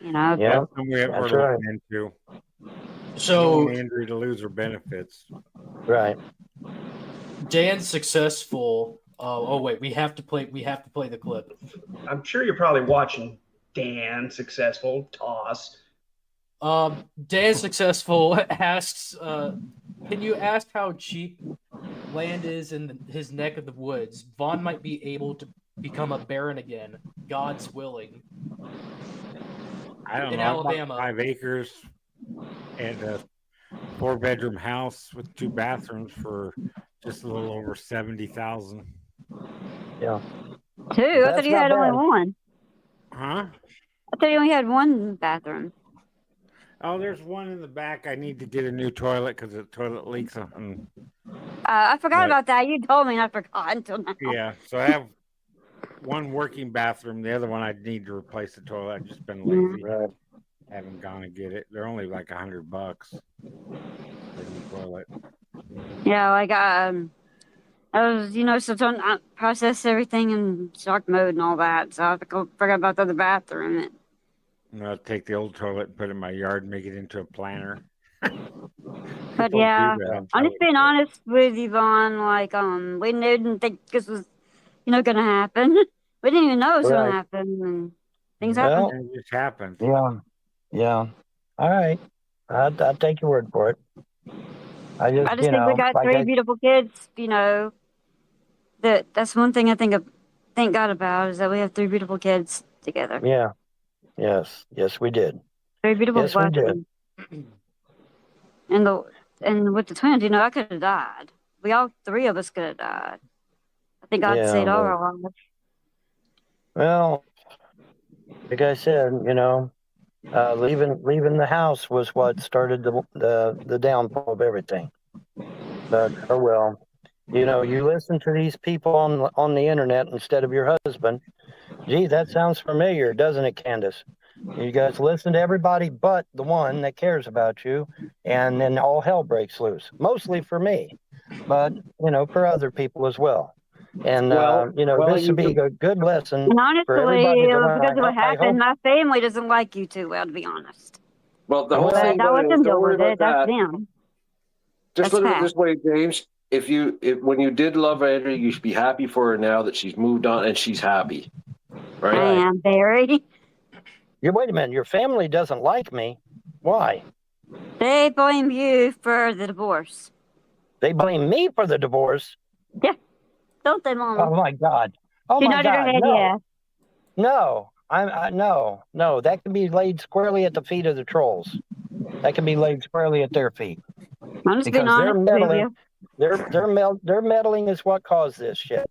Speaker 5: Yeah,
Speaker 3: That's something we're
Speaker 5: that's
Speaker 3: looking
Speaker 5: right.
Speaker 3: into.
Speaker 1: So
Speaker 3: want Andrea to lose her benefits.
Speaker 5: Right.
Speaker 1: Dan's successful. Oh wait, we have to play the clip.
Speaker 6: I'm sure you're probably watching Dan successful toss.
Speaker 1: Dan Successful asks, can you ask how cheap land is in his neck of the woods? Vaughn might be able to become a baron again, God's willing.
Speaker 3: I don't
Speaker 1: In
Speaker 3: know.
Speaker 1: Alabama.
Speaker 3: I bought 5 acres and a 4-bedroom house with 2 bathrooms for just a little over $70,000.
Speaker 5: Yeah.
Speaker 4: 2? I thought you had only one.
Speaker 3: Huh?
Speaker 4: I thought you only had one bathroom.
Speaker 3: Oh, there's one in the back. I need to get a new toilet because the toilet leaks.
Speaker 4: I forgot about that. You told me and I forgot until now.
Speaker 3: Yeah, so I have one working bathroom. The other one I need to replace the toilet. I've just been lazy.
Speaker 5: Right.
Speaker 3: Haven't gone to get it. They're only like $100 for a new toilet.
Speaker 4: Yeah, like I was, still trying to process everything in shock mode and all that. So I forgot about the other bathroom.
Speaker 3: And I'll take the old toilet and put it in my yard and make it into a planter.
Speaker 4: But yeah, I'm just being honest with you, Vaughn. Like, we didn't think this was, gonna happen. We didn't even know it was gonna happen, and things happen.
Speaker 3: It just happened.
Speaker 5: Yeah. Yeah. All right. I'll take your word for it. I just
Speaker 4: think we got 3 beautiful kids. That's one thing I thank God about is that we have 3 beautiful kids together.
Speaker 5: Yeah. Yes. Yes, we did.
Speaker 4: 3 beautiful
Speaker 5: Yes, we did.
Speaker 4: And with the twins, I could have died. All 3 of us could have died. I think God saved all our lives.
Speaker 5: Well, like I said, leaving the house was what started the downfall of everything. But oh well, you listen to these people on the internet instead of your husband. Gee, that sounds familiar, doesn't it, Candace? You guys listen to everybody but the one that cares about you, and then all hell breaks loose. Mostly for me, but for other people as well. And this would be a good lesson
Speaker 4: and honestly,
Speaker 5: for everybody to learn.
Speaker 4: because of what happened, my family doesn't like you too well, to be honest.
Speaker 2: Well, the whole thing
Speaker 4: I let them deal with it.
Speaker 2: that.
Speaker 4: That's them.
Speaker 2: Just look at it this way, James. When you did love Andrea, you should be happy for her now that she's moved on and she's happy. Right?
Speaker 4: I am very.
Speaker 5: Wait a minute. Your family doesn't like me. Why?
Speaker 4: They blame you for the divorce.
Speaker 5: They blame me for the divorce.
Speaker 4: Yeah, don't they, Mama?
Speaker 5: Oh my God! Oh
Speaker 4: She
Speaker 5: my
Speaker 4: nodded her
Speaker 5: God!
Speaker 4: head,
Speaker 5: No,
Speaker 4: yeah.
Speaker 5: no, no. That can be laid squarely at the feet of the trolls. That can be laid squarely at their feet
Speaker 4: I'm just being
Speaker 5: because they're
Speaker 4: honest with
Speaker 5: meddling.
Speaker 4: you.
Speaker 5: Their meddling is what caused this shit.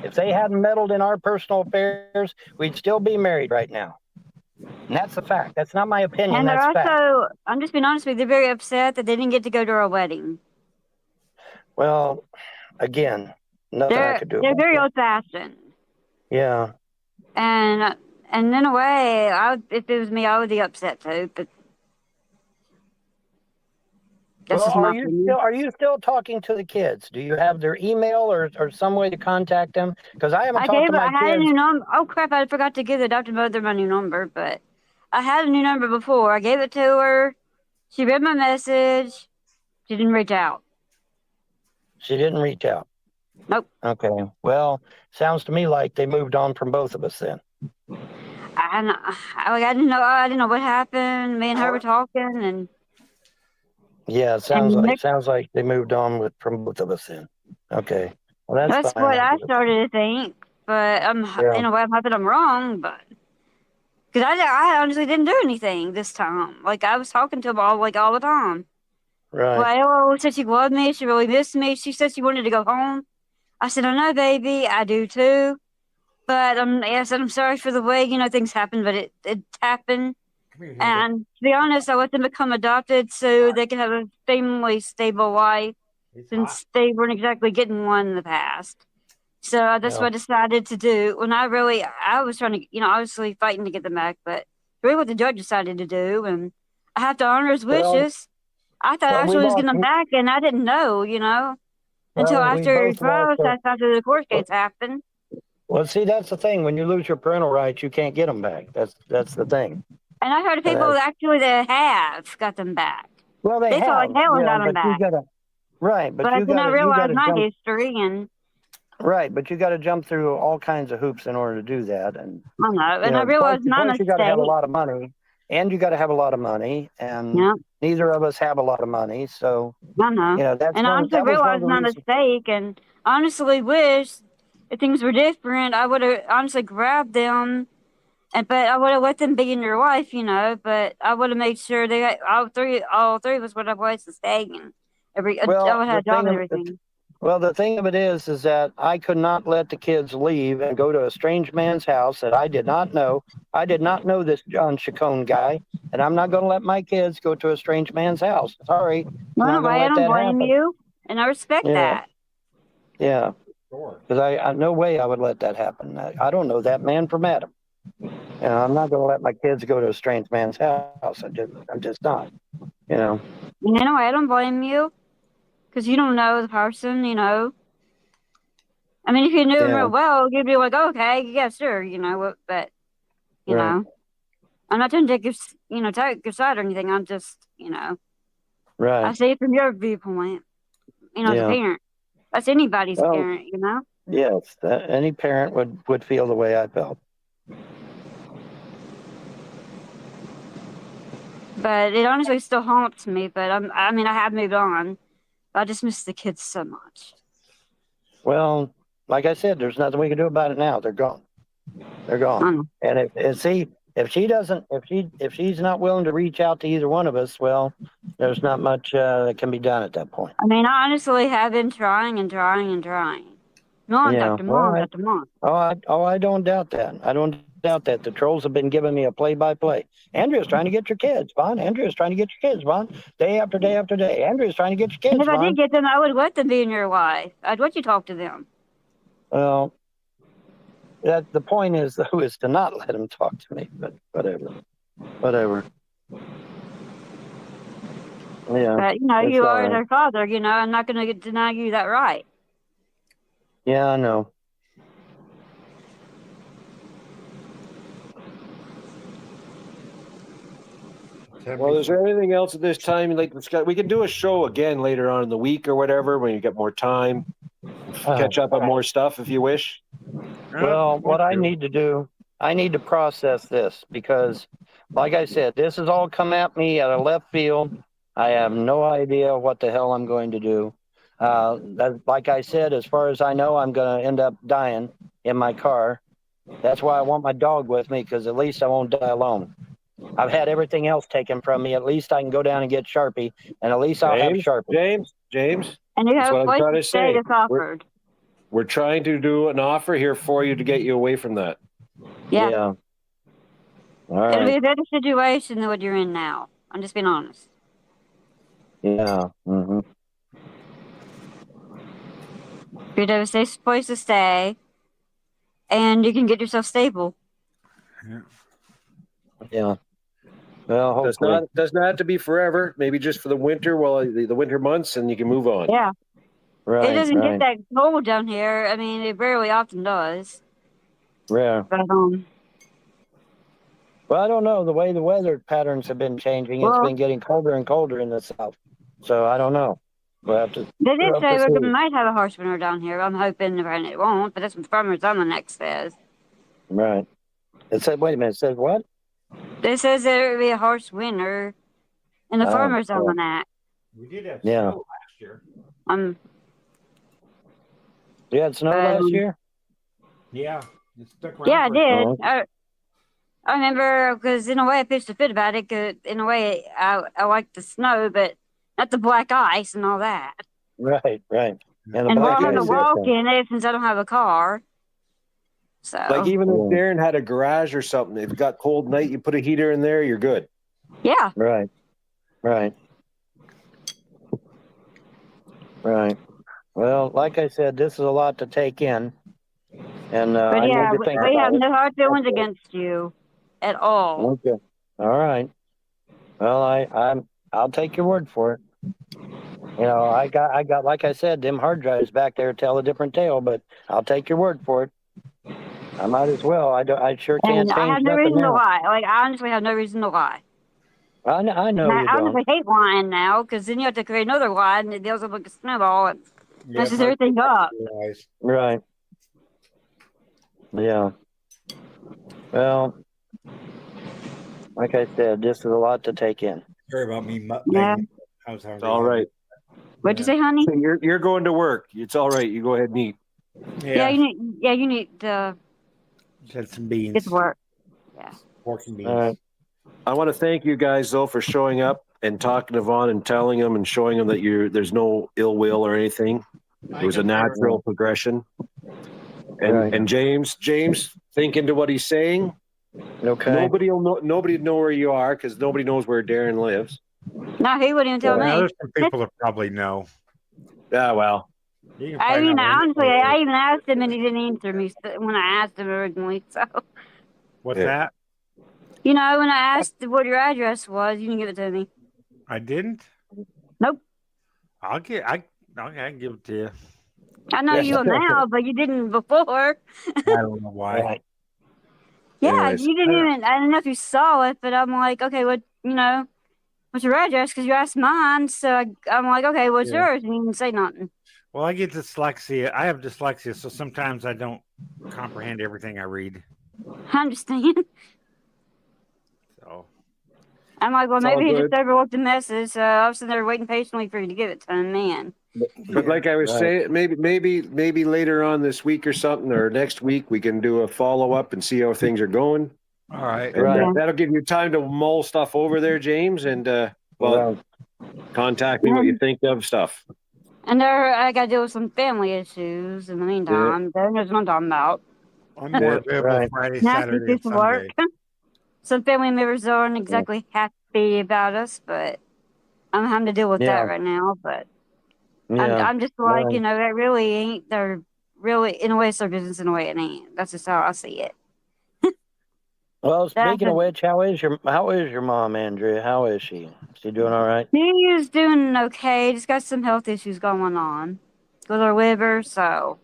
Speaker 5: If they hadn't meddled in our personal affairs, we'd still be married right now. And that's a fact. That's not my opinion.
Speaker 4: And they're
Speaker 5: That's fact.
Speaker 4: also, I'm just being honest with you, they're very upset that they didn't get to go to our wedding.
Speaker 5: Well, again, nothing I could do
Speaker 4: They're
Speaker 5: about
Speaker 4: very
Speaker 5: that.
Speaker 4: old-fashioned.
Speaker 5: Yeah.
Speaker 4: And in a way, if it was me, I would be upset too. But that's
Speaker 5: Well,
Speaker 4: just my opinion.
Speaker 5: are you still talking to the kids? Do you have their email or some way to contact them? Because I haven't talked to my
Speaker 4: I had a
Speaker 5: kids.
Speaker 4: new number. Oh crap! I forgot to give the adopted mother my new number, but I had a new number before. I gave it to her. She read my message. She didn't reach out.
Speaker 5: She didn't reach out.
Speaker 4: Nope.
Speaker 5: Okay. Well, sounds to me like they moved on from both of us then.
Speaker 4: I didn't know. I didn't know what happened. Me and her were talking, and
Speaker 5: Yeah, sounds like they moved on from both of us then. Okay. Well, that's fine.
Speaker 4: what I started to think. But in a way, I'm hoping I'm wrong. But because I honestly didn't do anything this time. Like I was talking to them all the time.
Speaker 5: Right.
Speaker 4: Well, Ella said she loved me. She really missed me. She said she wanted to go home. I said, I know, baby. I do too. But I said, I'm sorry for the way, things happen, but it happened. And to be honest, I let them become adopted so they could have a family stable life since they weren't exactly getting one in the past. So that's what I decided to do. When I was trying to, obviously fighting to get them back, but really what the judge decided to do. And I have to honor his wishes. I thought actually he was getting them back, and I didn't know, until after the process, after the court case happened.
Speaker 5: Well, see, that's the thing. When you lose your parental rights, you can't get them back. That's the thing.
Speaker 4: And I heard of people that have got them back.
Speaker 5: Well, they have.
Speaker 4: Felt like hell and got them back.
Speaker 5: But
Speaker 4: I did not realize my history and.
Speaker 5: Right, but you got to jump through all kinds of hoops in order to do that. And
Speaker 4: I know, and I realized my mistake.
Speaker 5: You got to have a lot of money, and neither of us have a lot of money, so.
Speaker 4: I know.
Speaker 5: That's
Speaker 4: and I honestly realized my mistake, and honestly wish if things were different, I would have honestly grabbed them. But I would have let them be in your life, But I would have made sure they got all three of us would have places to stay and I would have a job and everything.
Speaker 5: Well, the thing of it is that I could not let the kids leave and go to a strange man's house that I did not know. I did not know this John Chacon guy, and I'm not going to let my kids go to a strange man's house. Sorry.
Speaker 4: Well, I don't blame you, and I respect that.
Speaker 5: Yeah. Because I no way I would let that happen. I don't know that man from Adam. I'm not going to let my kids go to a strange man's house. I'm just not.
Speaker 4: I don't blame you because you don't know the person. I mean, if you knew him real well, you'd be like, okay, yeah, sure, But I'm not trying to take your side or anything. I'm just,
Speaker 5: Right.
Speaker 4: I see it from your viewpoint. As a parent, that's anybody's parent.
Speaker 5: Yes, any parent would feel the way I felt.
Speaker 4: But it honestly still haunts me. But I have moved on. I just miss the kids so much.
Speaker 5: Well, like I said, there's nothing we can do about it now. They're gone. They're gone. And if she's not willing to reach out to either one of us, well, there's not much that can be done at that point.
Speaker 4: I mean, I honestly have been trying and trying and trying. Month after month.
Speaker 5: I don't doubt that. I don't doubt that. The trolls have been giving me a play-by-play. Andrea's trying to get your kids, Vaughn. Andrea's trying to get your kids, Vaughn. Day after day after day. Andrea's trying to get your kids,
Speaker 4: If I did get them, I would let them be in your life. I'd let you talk to them.
Speaker 5: Well, the point is, though, is to not let them talk to me. But whatever. Yeah.
Speaker 4: But, you are their father, I'm not going to deny you that right.
Speaker 5: Yeah, I know.
Speaker 2: Well, is there anything else at this time you'd like to discuss? We can do a show again later on in the week or whatever when you get more time. Catch up on more stuff if you wish.
Speaker 5: Well, what I need to do, I need to process this because like I said, this has all come at me out of left field. I have no idea what the hell I'm going to do. Like I said, as far as I know, I'm going to end up dying in my car. That's why I want my dog with me, because at least I won't die alone. I've had everything else taken from me. At least I can go down and get Sharpie, and at least I'll have Sharpie.
Speaker 2: James.
Speaker 4: And you
Speaker 2: That's
Speaker 4: have
Speaker 2: what
Speaker 4: a
Speaker 2: I'm
Speaker 4: place
Speaker 2: trying
Speaker 4: to
Speaker 2: to
Speaker 4: stay
Speaker 2: say.
Speaker 4: that's offered.
Speaker 2: We're trying to do an offer here for you to get you away from that.
Speaker 4: Yeah.
Speaker 5: All
Speaker 4: It'll be
Speaker 5: right.
Speaker 4: a better situation than what you're in now. I'm just being honest.
Speaker 5: Yeah. Mm-hmm.
Speaker 4: You'd have a safe place to stay, and you can get yourself stable.
Speaker 5: Yeah. Well, hopefully.
Speaker 2: Doesn't have to be forever. Maybe just for the winter, the winter months, and you can move on.
Speaker 4: Yeah.
Speaker 5: Right.
Speaker 4: It doesn't
Speaker 5: right.
Speaker 4: get that cold down here. I mean, it very often does.
Speaker 5: Yeah.
Speaker 4: But,
Speaker 5: Well, I don't know. The way the weather patterns have been changing, it's been getting colder and colder in the south. So I don't know. We'll have to.
Speaker 4: they did say we
Speaker 5: see.
Speaker 4: might have a harsh winter down here. I'm hoping it won't, but that's what Farmer's Almanac says.
Speaker 5: Right. It said, wait a minute. It says what?
Speaker 4: It says there will be a harsh winter in the Farmer's Almanac.
Speaker 3: We did have snow last year.
Speaker 5: You had snow last year?
Speaker 3: Yeah. It stuck around.
Speaker 4: Yeah, I did. I remember, because in a way I pitched a fit about it, 'cause in a way I like the snow, but not the black ice and all that.
Speaker 5: Right.
Speaker 4: And well, I have to walk in it since I don't have a car. So,
Speaker 2: like even if Darren had a garage or something, if it got cold night, you put a heater in there, you're good.
Speaker 4: Yeah.
Speaker 5: Right. Well, like I said, this is a lot to take in. And
Speaker 4: but
Speaker 5: I
Speaker 4: yeah,
Speaker 5: need to think
Speaker 4: we
Speaker 5: about
Speaker 4: have
Speaker 5: it.
Speaker 4: no hard feelings against you at all.
Speaker 5: Okay. All right. Well, I'll take your word for it. You know, I got like I said, them hard drives back there tell a different tale, but I'll take your word for it. I might as well. I sure can't
Speaker 4: And I
Speaker 5: change
Speaker 4: have no
Speaker 5: nothing
Speaker 4: reason to
Speaker 5: now.
Speaker 4: lie. Like, I honestly have no reason to lie.
Speaker 5: I know
Speaker 4: I
Speaker 5: you don't.
Speaker 4: honestly hate lying now, because then you have to create another lie, and it deals with like a snowball and messes everything up.
Speaker 5: Right. Yeah. Well, like I said, this is a lot to take in.
Speaker 3: Sorry about me.
Speaker 4: Yeah.
Speaker 3: I was hungry.
Speaker 2: It's all right.
Speaker 4: What'd you say, honey?
Speaker 2: So you're going to work. It's all right. You go ahead and eat.
Speaker 4: Yeah, you need to
Speaker 3: Had some beans.
Speaker 4: get to work. Yeah.
Speaker 3: Pork and beans.
Speaker 5: All right.
Speaker 2: I want to thank you guys though for showing up and talking to Vaughn and telling him and showing him that there's no ill will or anything. It was a natural progression. And James, think into what he's saying.
Speaker 5: Okay.
Speaker 2: Nobody know where you are, because nobody knows where Darren lives.
Speaker 4: No, he wouldn't even tell me.
Speaker 3: There's some people that probably know.
Speaker 2: Yeah, well.
Speaker 4: I mean, honestly, I even asked him and he didn't answer me when I asked him originally. So.
Speaker 3: What's that?
Speaker 4: You know, when I asked what your address was, you didn't give it to me.
Speaker 3: I didn't?
Speaker 4: Nope.
Speaker 3: I can give it to you.
Speaker 4: I know you will now, but you didn't before.
Speaker 3: I don't know why.
Speaker 4: Yeah,
Speaker 2: Anyways,
Speaker 4: you didn't even. I don't know if you saw it, but I'm like, okay, what's your address? Because you asked mine, so I'm like, okay, what's yours? And you didn't say nothing.
Speaker 3: Well, I get dyslexia. I have dyslexia, so sometimes I don't comprehend everything I read.
Speaker 4: I understand.
Speaker 3: So
Speaker 4: I'm like, well,
Speaker 2: It's
Speaker 4: maybe
Speaker 2: all
Speaker 4: he
Speaker 2: good.
Speaker 4: just overlooked the message. So I was sitting there waiting patiently for you to give it to him, man.
Speaker 2: But like I was saying, maybe later on this week or something, or next week, we can do a follow up and see how things are going.
Speaker 3: all right.
Speaker 2: And that'll give you time to mull stuff over there, James, and contact me what you think of stuff.
Speaker 4: And I got to deal with some family issues in the meantime. Darren knows what I'm talking about.
Speaker 3: I'm more available Friday, Saturday, and Sunday.
Speaker 4: Some family members aren't exactly happy about us, but I'm having to deal with that right now. But I'm just like, it really ain't their really, in a way, it's their business, in a way it ain't. That's just how I see it.
Speaker 5: Well, speaking of which, how is your mom, Andrea? How is she? Is she doing all right?
Speaker 4: She's doing okay. Just got some health issues going on with her liver, so.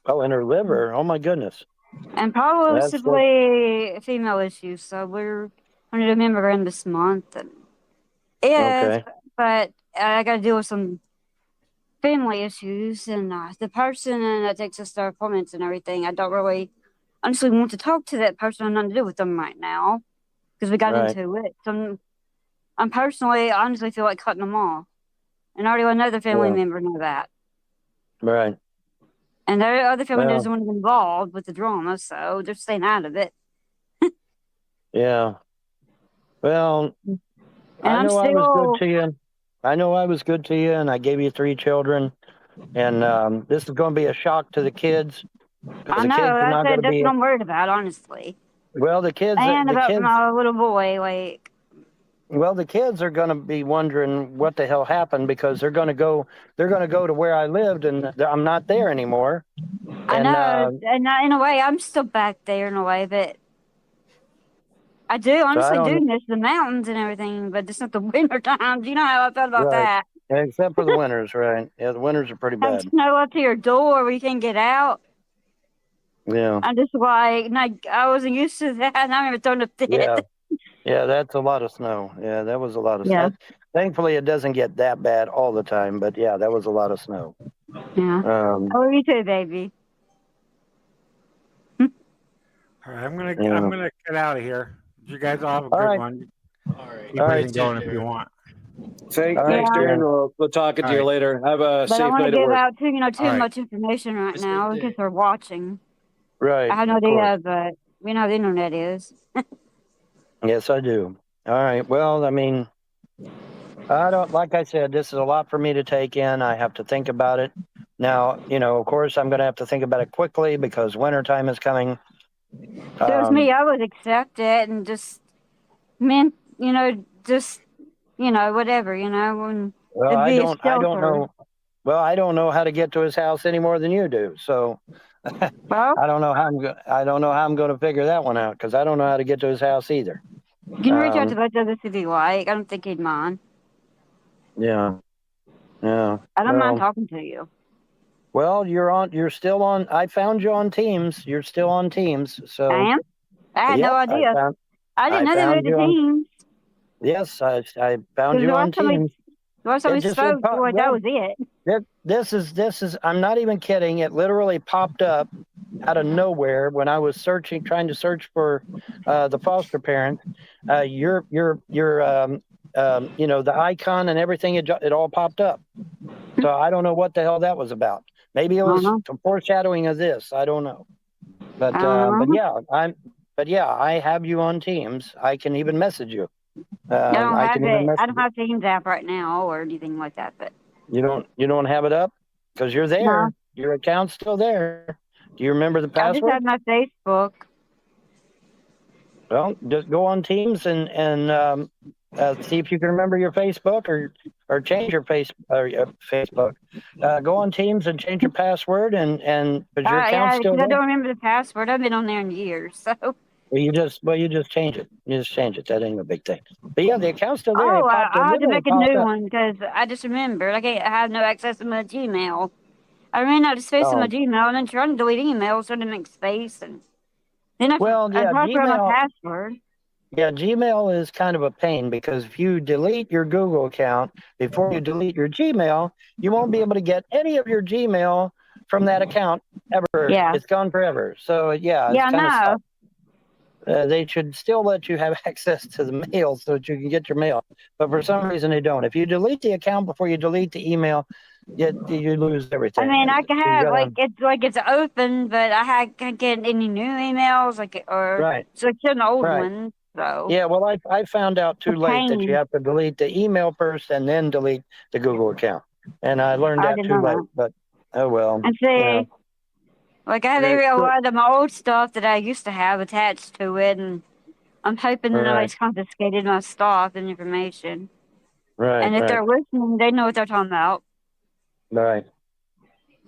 Speaker 5: Oh, and her liver. Oh my goodness.
Speaker 4: And possibly female issues. So we're going to do a mammogram this month. And but I got to deal with some family issues, and the person that takes us to our appointments and everything, I don't really honestly want to talk to that person. I have nothing to do with them right now. because we got
Speaker 5: Right.
Speaker 4: into it. So I'm personally, honestly feel like cutting them off. And I already let another family
Speaker 5: Yeah.
Speaker 4: member know that.
Speaker 5: Right.
Speaker 4: And the other family
Speaker 5: Well.
Speaker 4: doesn't want to get involved with the drama, so they're staying out of it.
Speaker 5: Yeah. Well,
Speaker 4: And
Speaker 5: I
Speaker 4: I'm
Speaker 5: know I was good
Speaker 4: still,
Speaker 5: to you. I know I was good to you, and I gave you 3 children. And this is going to be a shock to the kids.
Speaker 4: I
Speaker 5: The
Speaker 4: know,
Speaker 5: kids are not going to
Speaker 4: that's
Speaker 5: be.
Speaker 4: what I'm worried about, honestly.
Speaker 5: Well, the kids.
Speaker 4: And
Speaker 5: The
Speaker 4: about
Speaker 5: kids.
Speaker 4: my little boy, like,
Speaker 5: Well, the kids are going to be wondering what the hell happened because they're going to go. They're going to go to where I lived, and I'm not there anymore.
Speaker 4: I
Speaker 5: And
Speaker 4: know, and in a way, I'm still back there in a way, but I do
Speaker 5: so I
Speaker 4: honestly do
Speaker 5: don't.
Speaker 4: miss the mountains and everything, but it's not the winter times. You know how I felt about
Speaker 5: Right.
Speaker 4: that.
Speaker 5: Except for the winters, right? Yeah, the winters are pretty
Speaker 4: Have
Speaker 5: bad.
Speaker 4: snow up to your door where you can't get out.
Speaker 5: Yeah.
Speaker 4: I'm just like, I wasn't used to that, and I'm even throwing a fit.
Speaker 5: Yeah. Yeah, that's a lot of snow. Yeah, that was a lot of
Speaker 4: Yeah.
Speaker 5: snow. Thankfully, it doesn't get that bad all the time, but yeah, that was a lot of snow.
Speaker 4: Yeah. Oh, you too, baby.
Speaker 3: All right, I'm
Speaker 5: Yeah.
Speaker 3: gonna get out of here. You guys all have a
Speaker 5: All
Speaker 3: good
Speaker 5: right.
Speaker 3: one.
Speaker 1: All right.
Speaker 3: Keep
Speaker 5: All right.
Speaker 3: everything going if you want.
Speaker 2: Thanks,
Speaker 5: All right,
Speaker 2: Darren.
Speaker 5: Darren.
Speaker 2: We'll talk to
Speaker 3: All
Speaker 2: you
Speaker 3: right.
Speaker 2: later. Have a
Speaker 4: But I
Speaker 2: safe
Speaker 4: want to
Speaker 2: night at
Speaker 4: give
Speaker 2: work.
Speaker 4: out too
Speaker 3: All right.
Speaker 4: much information right
Speaker 1: Have a
Speaker 4: now
Speaker 1: safe
Speaker 4: because
Speaker 1: day.
Speaker 4: they're watching.
Speaker 5: Right.
Speaker 4: I have no
Speaker 5: of course.
Speaker 4: idea, but you know how the internet is.
Speaker 5: Yes, I do. All right. Well, I mean, I don't, like I said, this is a lot for me to take in. I have to think about it. Now, of course, I'm going to have to think about it quickly because wintertime is coming.
Speaker 4: If it was me, I would accept it and just, just, whatever, when
Speaker 5: Well,
Speaker 4: it'd
Speaker 5: I
Speaker 4: be a
Speaker 5: don't
Speaker 4: shelter.
Speaker 5: know. Well, I don't know how to get to his house any more than you do. So
Speaker 4: Well,
Speaker 5: I don't know how I don't know how I'm going to figure that one out because I don't know how to get to his house either.
Speaker 4: you can reach out to both of us if you like. I don't think he'd mind.
Speaker 5: Yeah. Yeah.
Speaker 4: I don't mind
Speaker 5: Well,
Speaker 4: talking to you.
Speaker 5: well, you're still on. I found you on Teams. You're still on Teams. So
Speaker 4: I am? I had no
Speaker 5: yep,
Speaker 4: idea. I didn't know they
Speaker 5: found
Speaker 4: moved to
Speaker 5: you on.
Speaker 4: Teams.
Speaker 5: Yes, I found
Speaker 4: Because
Speaker 5: you on Teams.
Speaker 4: the last time we spoke, that
Speaker 5: Well,
Speaker 4: was it.
Speaker 5: this is. I'm not even kidding. It literally popped up out of nowhere when I was trying to search for the foster parent. Your the icon and everything. It all popped up. So I don't know what the hell that was about. Maybe it was foreshadowing of this. I don't know. But I have you on Teams. I can even message you.
Speaker 4: I don't
Speaker 5: I
Speaker 4: have
Speaker 5: can
Speaker 4: it.
Speaker 5: even message
Speaker 4: I don't have Teams app right now or anything like that. But
Speaker 5: you don't have it up because you're there.
Speaker 4: No.
Speaker 5: Your account's still there. Do you remember the
Speaker 4: I just
Speaker 5: password?
Speaker 4: have my Facebook.
Speaker 5: Well, just go on Teams and see if you can remember your Facebook or change your Facebook. Go on Teams and change your password and but your account's still
Speaker 4: because I
Speaker 5: there.
Speaker 4: don't remember the password. I've been on there in years. So.
Speaker 5: Well, you just change it. You just change it. That ain't a big thing. But yeah, the account's still there.
Speaker 4: Oh, I had to make a new
Speaker 5: up.
Speaker 4: one because I just remembered I have no access to my Gmail. I ran out of space on my Gmail and then trying to delete emails so to make space and then I tried to my password.
Speaker 5: Yeah, Gmail is kind of a pain because if you delete your Google account before you delete your Gmail, you won't be able to get any of your Gmail from that account ever.
Speaker 4: Yeah.
Speaker 5: It's gone forever. So it's kind of stuck. They should still let you have access to the mail so that you can get your mail. But for some reason, they don't. If you delete the account before you delete the email, you lose everything.
Speaker 4: I mean, I can have it's open, but I can't get any new emails so it's an old one. So
Speaker 5: yeah, well, I found out too late that you have to delete the email first and then delete the Google account, and I learned that too late. But oh well.
Speaker 4: And see, I have a lot of my old stuff that I used to have attached to it, and I'm hoping that nobody's confiscated my stuff and information.
Speaker 5: Right.
Speaker 4: And if they're listening, they know what they're talking about.
Speaker 5: Right.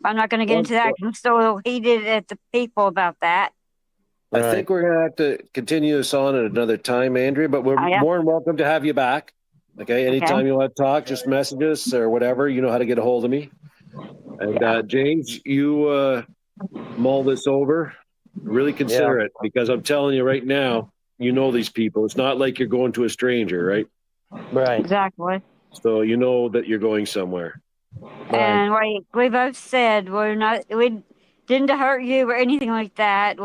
Speaker 4: I'm not going to get into that because I'm still heated at the people about that.
Speaker 2: I think we're going to have to continue this on at another time, Andrea, but we're more than welcome to have you back. Okay. Anytime you want to talk, just message us or whatever. You know how to get a hold of me. And James, you mull this over. Really consider it because I'm telling you right now, you know these people. It's not like you're going to a stranger, right?
Speaker 5: Right.
Speaker 4: Exactly.
Speaker 2: So you know that you're going somewhere.
Speaker 4: And we both said we didn't hurt you or anything like that.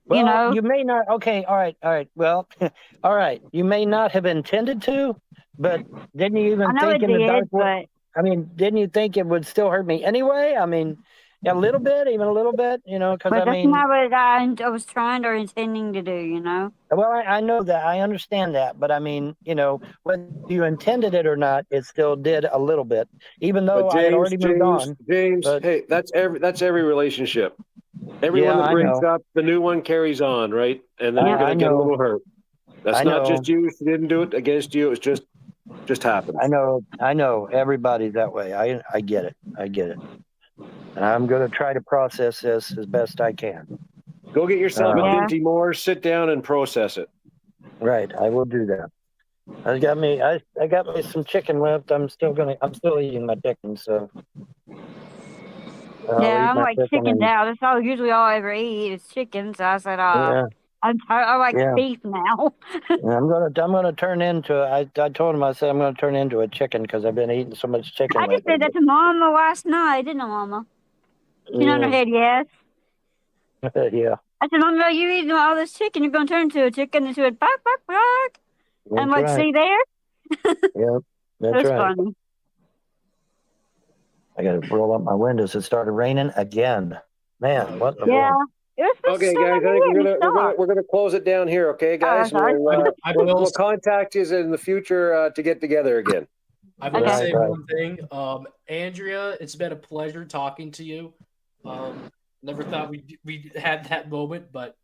Speaker 5: Well,
Speaker 4: you know.
Speaker 5: you may not. Okay, all right. Well, all right. You may not have intended to, but didn't you
Speaker 4: I
Speaker 5: even
Speaker 4: know
Speaker 5: think
Speaker 4: it
Speaker 5: in the dark?
Speaker 4: did, but
Speaker 5: I mean, didn't you think it would still hurt me anyway? I mean, a little bit, even a little bit, because I
Speaker 4: that's
Speaker 5: mean,
Speaker 4: not what I was trying or intending to do, you know.
Speaker 5: well, I know that, I understand that, but I mean, whether you intended it or not, it still did a little bit, even though
Speaker 2: But
Speaker 5: I had already moved on.
Speaker 2: James,
Speaker 5: But
Speaker 2: hey, that's every relationship. Everyone
Speaker 5: yeah,
Speaker 2: that
Speaker 5: I
Speaker 2: breaks
Speaker 5: know,
Speaker 2: up, the new one carries on, right? And then you're
Speaker 5: I
Speaker 2: gonna get a
Speaker 5: know,
Speaker 2: little hurt. That's
Speaker 5: I
Speaker 2: not
Speaker 5: know,
Speaker 2: just you. She didn't do it against you. It's just happened.
Speaker 5: I know. Everybody's that way. I get it. I get it. And I'm going to try to process this as best I can.
Speaker 2: Go get yourself a
Speaker 4: Yeah.
Speaker 2: Dinty Moore, sit down and process it.
Speaker 5: Right, I will do that. I got me some chicken left. I'm still eating my chicken, so I'll
Speaker 4: Yeah,
Speaker 5: eat
Speaker 4: I'm
Speaker 5: my
Speaker 4: like
Speaker 5: chicken
Speaker 4: chicken
Speaker 5: and
Speaker 4: now. That's usually all I ever eat is chicken. So I said,
Speaker 5: yeah,
Speaker 4: I like
Speaker 5: yeah.
Speaker 4: beef now.
Speaker 5: I'm gonna turn into. I told him, I said I'm gonna turn into a chicken because I've been eating so much chicken
Speaker 4: I just
Speaker 5: lately.
Speaker 4: said that to Mama last night, didn't I, Mama? She nodded her head yes.
Speaker 5: Yeah,
Speaker 4: I said, Mama, you eating all this chicken, you're gonna turn into a chicken. And she went, bark, bark, bark. And I'm
Speaker 5: that's
Speaker 4: like,
Speaker 5: right.
Speaker 4: see there?
Speaker 5: Yep,
Speaker 4: It
Speaker 5: that's
Speaker 4: was
Speaker 5: right.
Speaker 4: funny.
Speaker 5: I got to roll up my windows. It started raining again. Man, what in the
Speaker 4: Yeah.
Speaker 5: world?
Speaker 4: It was supposed to
Speaker 2: Okay,
Speaker 4: start
Speaker 2: guys,
Speaker 4: over
Speaker 2: I think
Speaker 4: here and it stopped.
Speaker 2: we're gonna close it down here. Okay, guys,
Speaker 4: sorry.
Speaker 1: I will
Speaker 2: we'll contact you in the future to get together again.
Speaker 1: I will
Speaker 4: Okay.
Speaker 1: say
Speaker 5: Right.
Speaker 1: one thing. Andrea, it's been a pleasure talking to you. Never thought we had that moment, but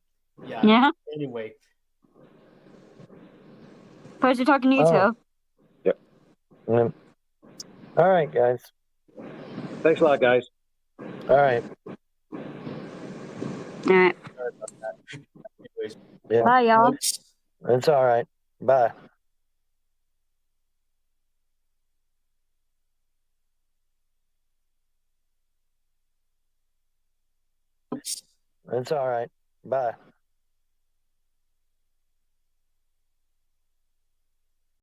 Speaker 1: yeah.
Speaker 4: Yeah.
Speaker 1: Anyway,
Speaker 4: Pleasure talking to you
Speaker 5: Oh.
Speaker 4: too.
Speaker 2: Yep.
Speaker 5: All right, guys.
Speaker 2: Thanks a lot, guys.
Speaker 5: All right.
Speaker 4: All right.
Speaker 1: anyways,
Speaker 5: Yeah,
Speaker 4: Bye, y'all.
Speaker 1: folks.
Speaker 5: it's all right. Bye. It's all right. Bye.